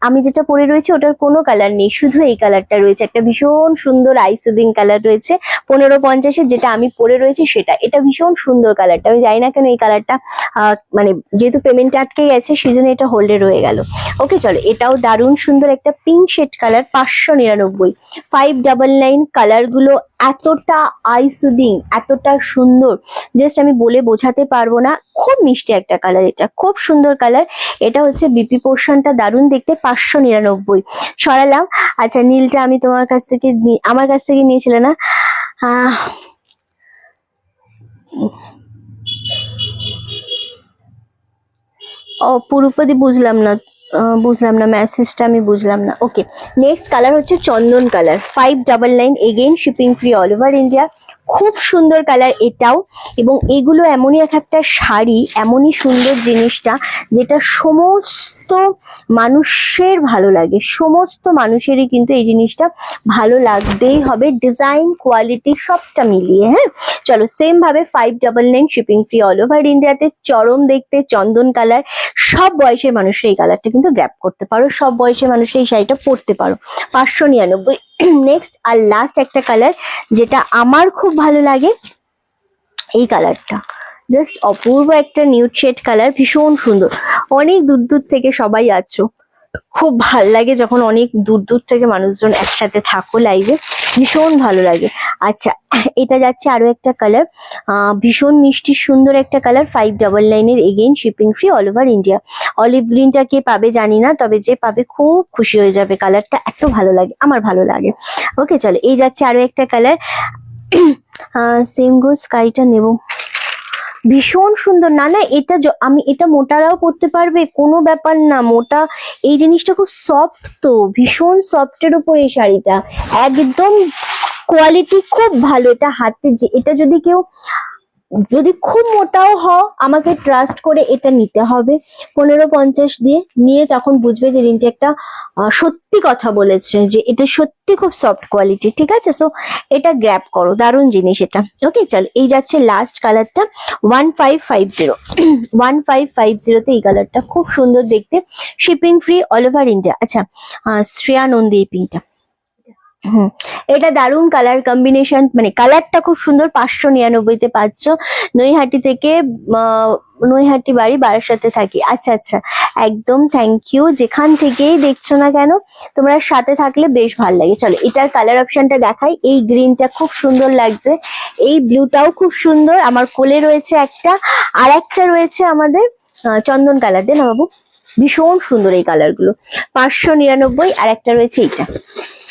আমি যেটা পরে রয়েছে ওটার কোনো কালার নেই, শুধু এই কালারটা রয়েছে, একটা ভীষণ সুন্দর আইসুদিং কালার রয়েছে 1550-এর, যেটা আমি পরে রয়েছি সেটা। এটা ভীষণ সুন্দর কালারটা, আমি জানি না কেন এই কালারটা মানে যেহেতু পেমেন্ট আটকে গেছে সেজন্য এটা হোল্ডে রয়ে গেল। ওকে চলো, এটাও দারুণ সুন্দর একটা পিঙ্ক শেড কালার, 599, 599। কালার গুলো এতটা আইসুদিং, এতটা সুন্দর, জাস্ট আমি বলে বোঝাতে পারবো না। খুব মিষ্টি একটা কালার, এটা খুব সুন্দর কালার। এটা হচ্ছে বিপি পোর্শনটা, দারুণ দেখতে, 599। সরালাম। আচ্ছা, নীলটা আমি তোমার কাছ থেকে আমার কাছ থেকে নিয়েছিলে না? পুরোপুরি বুঝলাম না, মেসেজটা আমি বুঝলাম না। ওকে, নেক্সট কালার হচ্ছে চন্দন colour, 599, again shipping free all over India. খুব সুন্দর কালার এটাও। এবং এগুলো এমনই একটা শাড়ি, এমনই সুন্দর জিনিসটা, যেটা সমস্ত মানুষের ভালো লাগে, সমস্ত মানুষেরই কিন্তু এই জিনিসটা ভালো লাগতেই হবে, ডিজাইন, কোয়ালিটি সবটা মিলিয়ে। হ্যাঁ চলো, সেম ভাবে 599, শিপিং ফ্রি অল ওভার ইন্ডিয়াতে। চরম দেখতে চন্দন কালার, সব বয়সের মানুষরা এই কালারটা কিন্তু গ্র্যাব করতে পারো, সব বয়সের মানুষরা এই শাড়িটা পরতে পারো। 599। নেক্সট আর লাস্ট একটা কালার যেটা আমার খুব ভালো লাগে, এই কালারটা জাস্ট অপূর্ব একটা নিউড শেড কালার, ভীষণ সুন্দর। অনেক দূর দূর থেকে সবাই আছো, খুব ভাল লাগে যখন অনেক দূর দূর থেকে মানুষজন একসাথে থাকো লাইভে, ভীষণ ভালো লাগে। আচ্ছা, এটা যাচ্ছে আরো একটা কালার, ভীষণ মিষ্টি সুন্দর একটা colour, 599, again shipping free all over India. Olive গ্রিনটা কে পাবে জানি না, তবে যে পাবে খুব খুশি হয়ে যাবে, কালারটা এত ভালো লাগে, আমার ভালো লাগে। ওকে চলো, এই যাচ্ছে আরো একটা কালার, সেম গো, স্কাইটা নেব, ভীষণ সুন্দর। না না, এটা আমি এটা মোটারাও পরতে পারবে, কোনো ব্যাপার না। মোটা এই জিনিসটা খুব সফট, তো ভীষণ সফটের উপর এই শাড়িটা, একদম কোয়ালিটি খুব ভালো। এটা হাতে এটা যদি খুব মোটাও হও, আমাকে ট্রাস্ট করে এটা নিতে হবে 1550 দিয়ে, নিয়ে তখন বুঝবে যে রিন্টি একটা সত্যি কথা বলেছে, যে এটা সত্যি খুব সফট কোয়ালিটি। ঠিক আছে, সো এটা গ্র্যাব করো, দারুণ জিনিস এটা। ওকে চলো, এই যাচ্ছে লাস্ট কালারটা 1550। 1550তে এই কালারটা খুব সুন্দর দেখতে, shipping free all over India. আচ্ছা, শ্রেয়া নন্দী এই পিঙ্কটা, এটা দারুণ কালার কম্বিনেশন, মানে কালারটা খুব সুন্দর। 599তে পাচ্ছ। নৈহাটি থেকে, নৈহাটি বাড়ি, বারাসাতে থাকি। আচ্ছা আচ্ছা, একদম থ্যাংক ইউ। যেখান থেকেই দেখছো না কেন, তোমরা সাথে থাকলে বেশ ভালো লাগে। চলো এটার কালার অপশনটা দেখাই। এই গ্রিনটা খুব সুন্দর লাগছে, এই ব্লুটাও খুব সুন্দর। আমার কোলে রয়েছে একটা, আর একটা রয়েছে আমাদের চন্দন কালার। দে না বাবু, ভীষণ সুন্দর এই কালার গুলো। 599, আর একটা রয়েছে এইটা।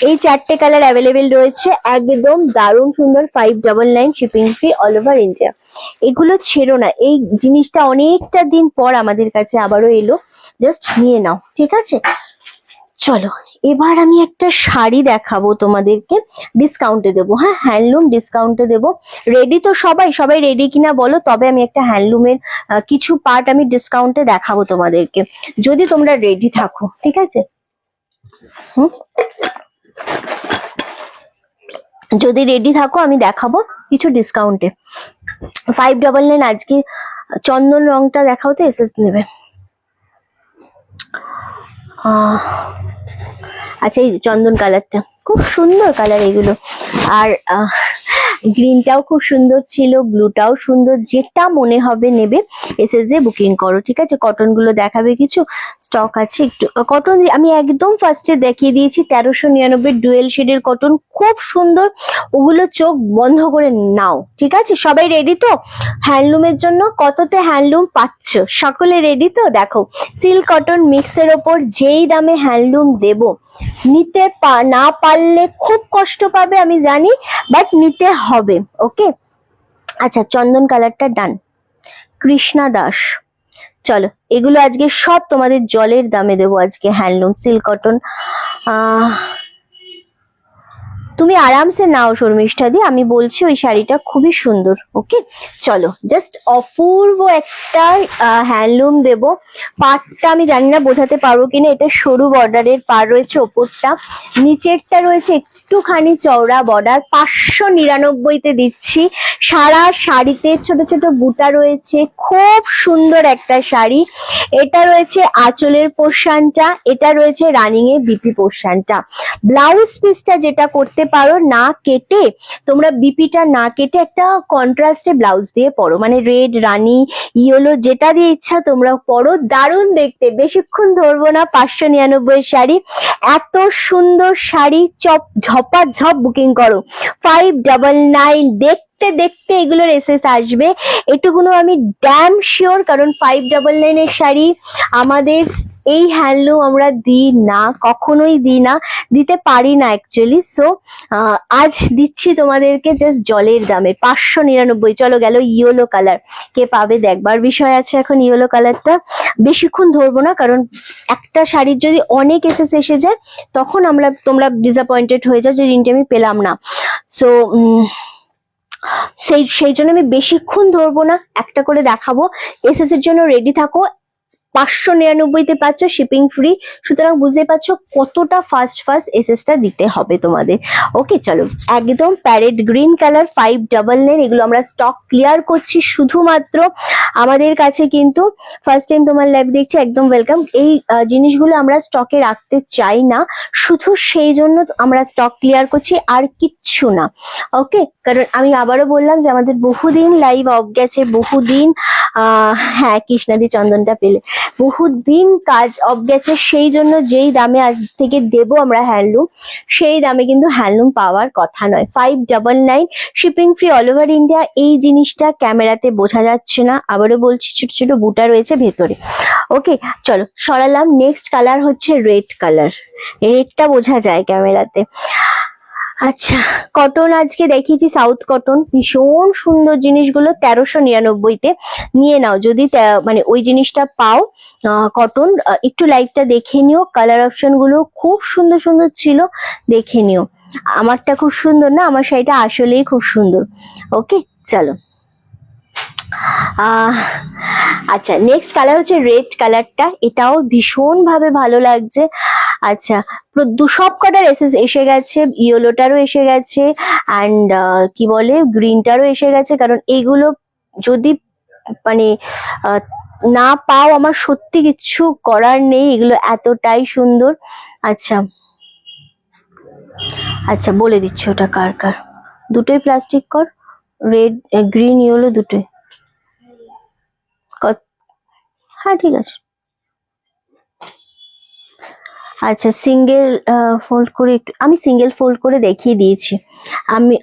এই 4টে কালার অ্যাভেলেবেল রয়েছে, একদম দারুণ সুন্দর। 599, shipping free all over India. এগুলো ছেড়ো না, এই জিনিসটা অনেকটা দিন পর আমাদের কাছে আবারও এলো, জাস্ট নিয়ে নাও। ঠিক আছে, চলো এবার আমি একটা শাড়ি দেখাবো তোমাদেরকে, ডিসকাউন্টে দেবো। হ্যাঁ, হ্যান্ডলুম ডিসকাউন্টে দেবো। রেডি তো সবাই রেডি কিনা বলো, তবে আমি একটা হ্যান্ডলুমের কিছু পার্ট আমি ডিসকাউন্টে দেখাবো তোমাদেরকে, যদি তোমরা রেডি থাকো। ঠিক আছে, যদি রেডি থাকো আমি দেখাবো কিছু ডিসকাউন্টে। 599 আজকে। চন্দন রংটা দেখাও তো, এসএস নেবে। আচ্ছা, এই চন্দন কালারটা খুব সুন্দর কালার এগুলো, আর গ্রিনটাও খুব সুন্দর ছিল, ব্লুটাও সুন্দর। যেটা মনে হবে নেবে, এসএস দিয়ে বুকিং করো। ঠিক আছে, কটন গুলো দেখাবে কিছু স্টক আছে একটু। কটন আমি একদম ফার্স্টে দেখিয়ে দিয়েছি, 1399 ডুয়েল শেডের কটন, খুব সুন্দর। ওগুলো চোখ বন্ধ করে নাও। ঠিক আছে, সবাই রেডি তো হ্যান্ডলুমের জন্য? কততে হ্যান্ডলুম পাচ্ছ, সকলে রেডি তো? দেখো, সিল্ক কটন মিক্সের ওপর যেই দামে হ্যান্ডলুম দেব, নিতে না পারলে খুব কষ্ট পাবে আমি জানি, বাট নিতে হবে। ওকে, আচ্ছা, চন্দন কালারটা ডান। কৃষ্ণা দাস, চলো এগুলো আজকে সব তোমাদের জলের দামে দেবো আজকে। হ্যান্ডলুম সিল্ক কটন, তুমি আরামসে নাও শর্মিষ্ঠা দি, আমি বলছি ওই শাড়িটা খুবই সুন্দর। ওকে চলো, জাস্ট অপূর্ব একটা হ্যান্ডলুম দেবো। পাড়টা আমি জানি না বোঝাতে পারবো কিনা, এটা সরু বর্ডারের পাড় রয়েছে, ওপরটা নিচেরটা রয়েছে একটুখানি চওড়া বর্ডার। 599তে দিচ্ছি। সারা শাড়িতে ছোট ছোট বুটা রয়েছে, খুব সুন্দর একটা শাড়ি। এটা রয়েছে আঁচলের পোর্শনটা, এটা রয়েছে রানিং এ বিপি পোর্শনটা। ব্লাউজ পিসটা যেটা করতে পারো, না কেটে তোমরা বিপিটা না কেটে একটা কন্ট্রাস্টে ব্লাউজ দিয়ে পরো, মানে রেড, রানী, ইয়েলো, যেটা দিয়ে ইচ্ছা তোমরা পরো, দারুণ দেখতে। বেশিক্ষণ ধরবো না, 599 শাড়ি, এত সুন্দর শাড়ি, ঝপাঝপ বুকিং করো। 599, দেখতে দেখতে এগুলোর এসএস আসবে, এটুকুনো আমি ড্যাম শিওর। কারণ 599 শাড়ি আমাদের এই হ্যান্ডলুম আমরা দিই না, কখনোই দিই না, দিতে পারি না অ্যাকচুয়ালি। সো আজ দিচ্ছি তোমাদেরকে জাস্ট জলের দামে 599। চলো গেল ইয়েলো কালার, কে পাবে দেখবার বিষয় আছে এখন। ইয়েলো কালারটা বেশিক্ষণ ধরবো না, কারণ একটা শাড়ির যদি অনেক এসএস এসে যায়, তখন তোমরা ডিসঅ্যাপয়েন্টেড হয়ে যাও যে রিন্টি আমি পেলাম না। সো সেই জন্য আমি বেশিক্ষণ ধরবো না, একটা করে দেখাবো। এসএস এর জন্য রেডি থাকো। 599তে পাচ্ছ, শিপিং ফ্রি। সুতরাং বুঝতে পারছো কতটা ফাস্ট এসএসটা দিতে হবে তোমাদের। ওকে চলো, একদম প্যারেট গ্রিন কালার 599, এগুলো আমরা স্টক ক্লিয়ার করছি শুধুমাত্র আমাদের কাছে। কিন্তু ফার্স্ট টাইম তোমার লাইভ দেখছি, একদম ওয়েলকাম। এই জিনিসগুলো আমরা স্টকে রাখতে চাই না, শুধু সেই জন্য আমরা স্টক ক্লিয়ার করছি, আর কিচ্ছু না। ওকে, কারণ আমি আবারও বললাম যে আমাদের বহুদিন লাইভ অফ গেছে, বহুদিন হ্যাঁ কৃষ্ণাদি চন্দনটা পেলে, বহুদিন কাজ অফ গেছে, সেই জন্য যেই দামে আজ থেকে দেব আমরা হ্যান্ডলুম, সেই দামে কিন্তু হ্যান্ডলুম পাওয়ার কথা নয়। 599, shipping free all over India. এই জিনিসটা ক্যামেরাতে বোঝা যাচ্ছে না, আবারও বলছি, ছোট ছোট বুটা রয়েছে ভেতরে। ওকে চলো সরালাম। নেক্সট কালার হচ্ছে রেড কালার, রেডটা বোঝা যায় ক্যামেরাতে। আচ্ছা, কটন আজকে দেখিয়েছি সাউথ কটন, ভীষণ সুন্দর জিনিসগুলো 1399-তে নিয়ে নাও যদি মানে ওই জিনিসটা পাও। কটন একটু লাইভটা দেখে নিও, কালার অপশন গুলো খুব সুন্দর সুন্দর ছিল, দেখে নিও। আমারটা খুব সুন্দর না? আমার শাড়িটা আসলেই খুব সুন্দর। ওকে চলো। আচ্ছা, নেক্সট কালার হচ্ছে রেড কালারটা, এটাও ভীষণ ভাবে ভালো লাগছে। আচ্ছা, সব কটার এসে গেছে, ইয়েলোটারও এসে গেছে, অ্যান্ড কি বলে গ্রিনটারও এসে গেছে। কারণ এইগুলো যদি মানে না পাও, আমার সত্যি কিচ্ছু করার নেই, এগুলো এতটাই সুন্দর। আচ্ছা আচ্ছা, বলে দিচ্ছি ওটা কার কার। দুটোই প্লাস্টিক কর, রেড গ্রিন ইয়েলো দুটোই। হ্যাঁ ঠিক আছে। আচ্ছা, সিঙ্গেল ফোল্ড করে একটু, আমি সিঙ্গেল ফোল্ড করে দেখিয়ে দিয়েছি। আমি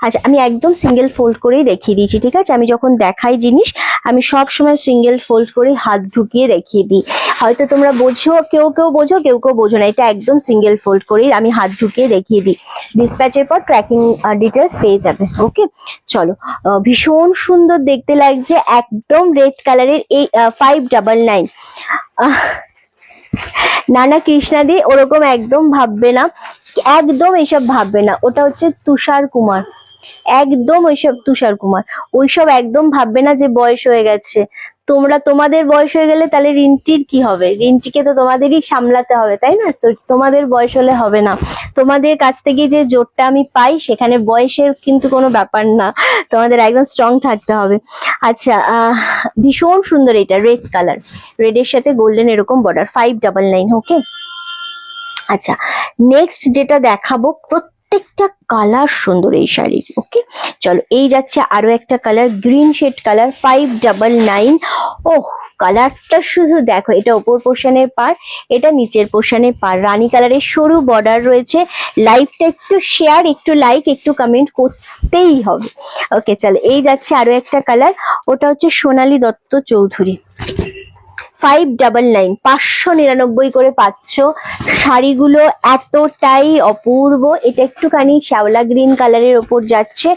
আচ্ছা, আমি একদম সিঙ্গেল ফোল্ড করেই দেখিয়ে দিয়েছি, ঠিক আছে? আমি যখন দেখাই জিনিস, আমি সব সময় সিঙ্গেল ফোল্ড করে হাত ঢুকিয়ে দেখিয়ে দিই। হয়তো তোমরা বোঝো, কেউ কেউ বোঝো, কেউ কেউ বোঝো না। এটা একদম সিঙ্গেল ফোল্ড করেই আমি হাত ঢুকিয়ে দেখিয়ে দিই। ডিসপ্যাচের পর ট্র্যাকিং ডিটেলস পেয়ে যাবে। ওকে চলো, ভীষণ সুন্দর দেখতে লাগছে, একদম রেড কালারের। এই 599। না না কৃষ্ণা দি, ওরকম একদম ভাববে না, একদম এসব ভাববে না। ওটা হচ্ছে তুষার কুমার, একদম ওইসব তুষার কুমার, ওইসব একদম ভাববে না যে বয়স হয়ে গেছে। তোমাদের বয়স হয়ে গেলে তাহলে রিন্টির কি হবে? রিন্টিকে তো তোমাদেরই সামলাতে হবে, তাই না? তোমাদের বয়স হলে হবে না। তোমাদের কাছ থেকে যে জোরটা আমি পাই, সেখানে বয়সের কিন্তু কোনো ব্যাপার না, তোমাদের একদম স্ট্রং থাকতে হবে। আচ্ছা, ভীষণ সুন্দর এটা, রেড কালার, রেডের সাথে গোল্ডেন এরকম বর্ডার, 599। ওকে আচ্ছা, নেক্সট যেটা দেখাবো, প্রত্যেকটা কালার সুন্দর এই শাড়ির। ওকে চলো, এই যাচ্ছে আরো একটা কালার, গ্রিন শেড কালার, 599। ওহ, কালারটা শুধু দেখো, এটা ওপর পোর্শনের পার, এটা নিচের পোর্শনের পার, রানী কালারের সরু বর্ডার রয়েছে। লাইভটা একটু শেয়ার, একটু লাইক, একটু কমেন্ট করতেই হবে। ওকে চলো, এই যাচ্ছে আরো একটা কালার, ওটা হচ্ছে সোনালী দত্ত চৌধুরী, 599, 599 করে পাচ্ছ। শাড়িগুলো এতটাই অপূর্ব। এটা একটুখানি শ্যাওলা গ্রিন কালারের ওপর যাচ্ছে,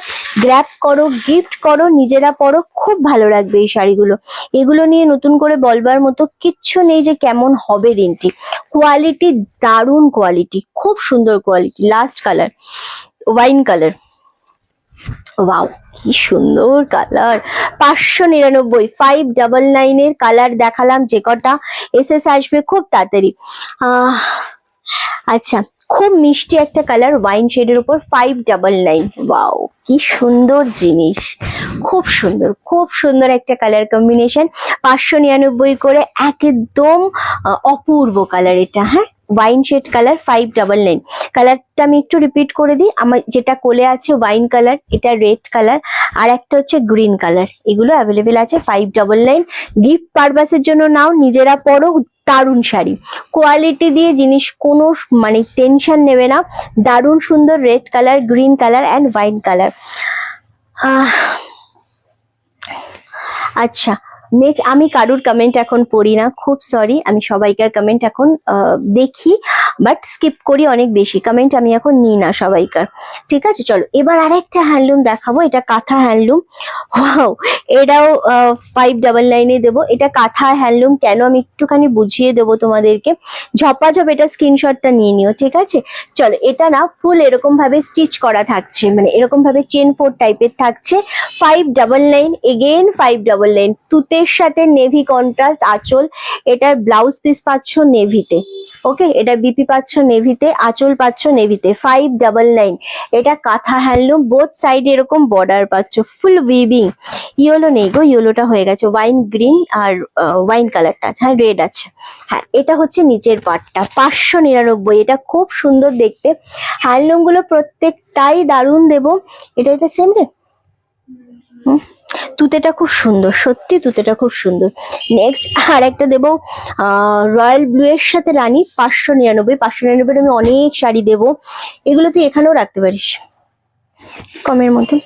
গ্র্যাব করো, গিফট করো, নিজেরা পরো, খুব ভালো লাগবে এই শাড়িগুলো। এগুলো নিয়ে নতুন করে বলবার মতো কিচ্ছু নেই যে কেমন হবে রিন্টি। কোয়ালিটি দারুণ, কোয়ালিটি খুব সুন্দর quality. Last colour wine colour, wow কি সুন্দর কালার, 599, 599 এর কালার দেখালাম যে কটা, এসএস আসবে খুব তাড়াতাড়ি। আচ্ছা, খুব মিষ্টি একটা কালার, ওয়াইন শেডের উপর, 599। ওয়াও কি সুন্দর জিনিস, খুব সুন্দর, খুব সুন্দর একটা কালার কম্বিনেশন। 599 করে, একদম অপূর্ব কালার এটা। হ্যাঁ, ওয়াইন শেড কালার, 599। কালারটা আমি একটু রিপিট করে দিই, আমার যেটা কোলে আছে ওয়াইন কালার, এটা রেড কালার, আর একটা হচ্ছে গ্রিন কালার। এগুলো অ্যাভেলেবেল আছে, 599। গিফট পারপাসের জন্য নাও, নিজেরা পরো, দারুণ শাড়ি, কোয়ালিটি দিয়ে জিনিস, কোনো মানে টেনশন নেবে না। দারুণ সুন্দর red colour, green colour and wine colour. আচ্ছা, নেক্সট, আমি কারুর কমেন্ট এখন পড়ি না, খুব সরি, আমি সবাইকার কমেন্ট এখন দেখি, বাট স্কিপ করি অনেক বেশি কমেন্ট, আমি এখন নিই না সবাইকার। ঠিক আছে চলো, এবার আরেকটা হ্যান্ডলুম দেখাবো, এটা কাঁথা হ্যান্ডলুম। ওয়াও, এটাও 599 দেবো। এটা কাঁথা হ্যান্ডলুম কেন, আমি একটুখানি বুঝিয়ে দেবো তোমাদেরকে, ঝপাঝপ এটা স্ক্রিনশটটা নিয়ে নিও, ঠিক আছে? চলো, এটা না ফুল এরকম ভাবে স্টিচ করা থাকছে, মানে এরকম ভাবে চেন 4 টাইপের থাকছে, 599, এগেইন 599। তুতের সাথে নেভি কন্ট্রাস্ট আঁচল, এটার ব্লাউজ পিস পাচ্ছ নেভিতে। ওকে, এটা বিপি পাচ্ছ নেভিতে, আঁচল পাচ্ছ নেভিতে, 599। এটা কাঁথা হ্যান্ডলুম, বোথ সাইড এরকম বর্ডার পাচ্ছ, ফুল উইভিং। ইয়েলো নেই গো, ইয়েলোটা হয়ে গেছে, ওয়াইন গ্রিন আর ওয়াইন কালারটা আছে, হ্যাঁ রেড আছে। হ্যাঁ, এটা হচ্ছে নিচের পার্টটা, 599। এটা খুব সুন্দর দেখতে, হ্যান্ডলুম গুলো প্রত্যেকটাই দারুণ দেবো। এটা সেম রে, তুতেটা খুব সুন্দর, সত্যি তুতেটা খুব সুন্দর। নেক্সট আর একটা দেবো, রয়্যাল ব্লু এর সাথে রানী, 599। 599 আমি অনেক শাড়ি দেবো, এগুলো তুই এখানেও রাখতে পারিস কমের মধ্যে।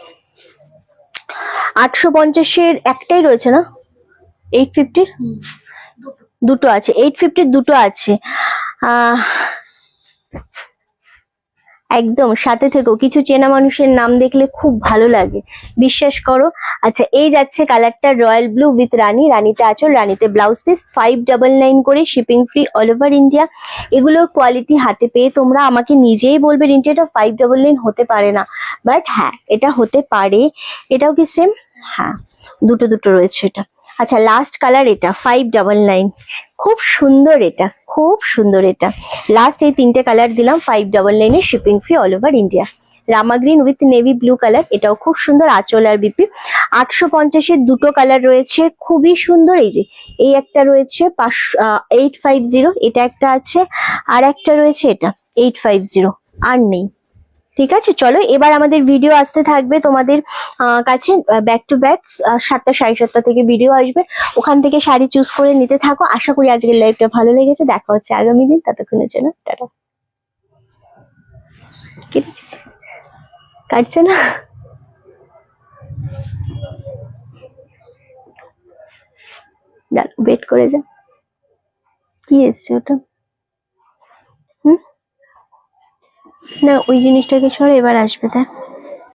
850-এর একটাই রয়েছে না, 850-র দুটো আছে, 850-র দুটো আছে। একদম সাথে থেকো, কিছু চেনা মানুষের নাম দেখলে খুব ভালো লাগে, বিশ্বাস করো। আচ্ছা, এই যাচ্ছে কালারটা রয়্যাল ব্লু উইথ রানী, রানীতে আঁচল, রানীতে ব্লাউজ পিস, 599 করে, shipping free all over India. এগুলোর কোয়ালিটি হাতে পেয়ে তোমরা আমাকে নিজেই বলবে রিন্টি এটা 599 হতে পারে না, বাট হ্যাঁ এটা হতে পারে। এটাও কি সেম? হ্যাঁ, দুটো দুটো রয়েছে এটা। আচ্ছা, লাস্ট কালার এটা 599, খুব সুন্দর, এটা খুব সুন্দর। এটা লাস্ট এই তিনটে কালার দিলাম 599 shipping free all over India. Rama green with navy blue colour, এটাও খুব সুন্দর, আঁচল আর বিপি। 850-এর দুটো কালার রয়েছে, খুবই সুন্দর। এই যে এই একটা রয়েছে 850, এটা একটা আছে, আর একটা রয়েছে এটা 850, আর নেই। ঠিক আছে, চলো এবার আমাদের ভিডিও আসতে থাকবে তোমাদের কাছে ব্যাক টু ব্যাক। 7টা 7:30 থেকে ভিডিও আসবে, ওখান থেকে শাড়ি চুজ করে নিতে থাকো। আশা করি আজকের লাইভটা ভালো লেগেছে, দেখা হচ্ছে আগামী দিন, ততক্ষণের জন্য টাটা। কাটছে না? ওয়েট করে যা, কি এসছে ওটা? হুম, না ওই জিনিসটাকে সরো, এবার আসবে। তাই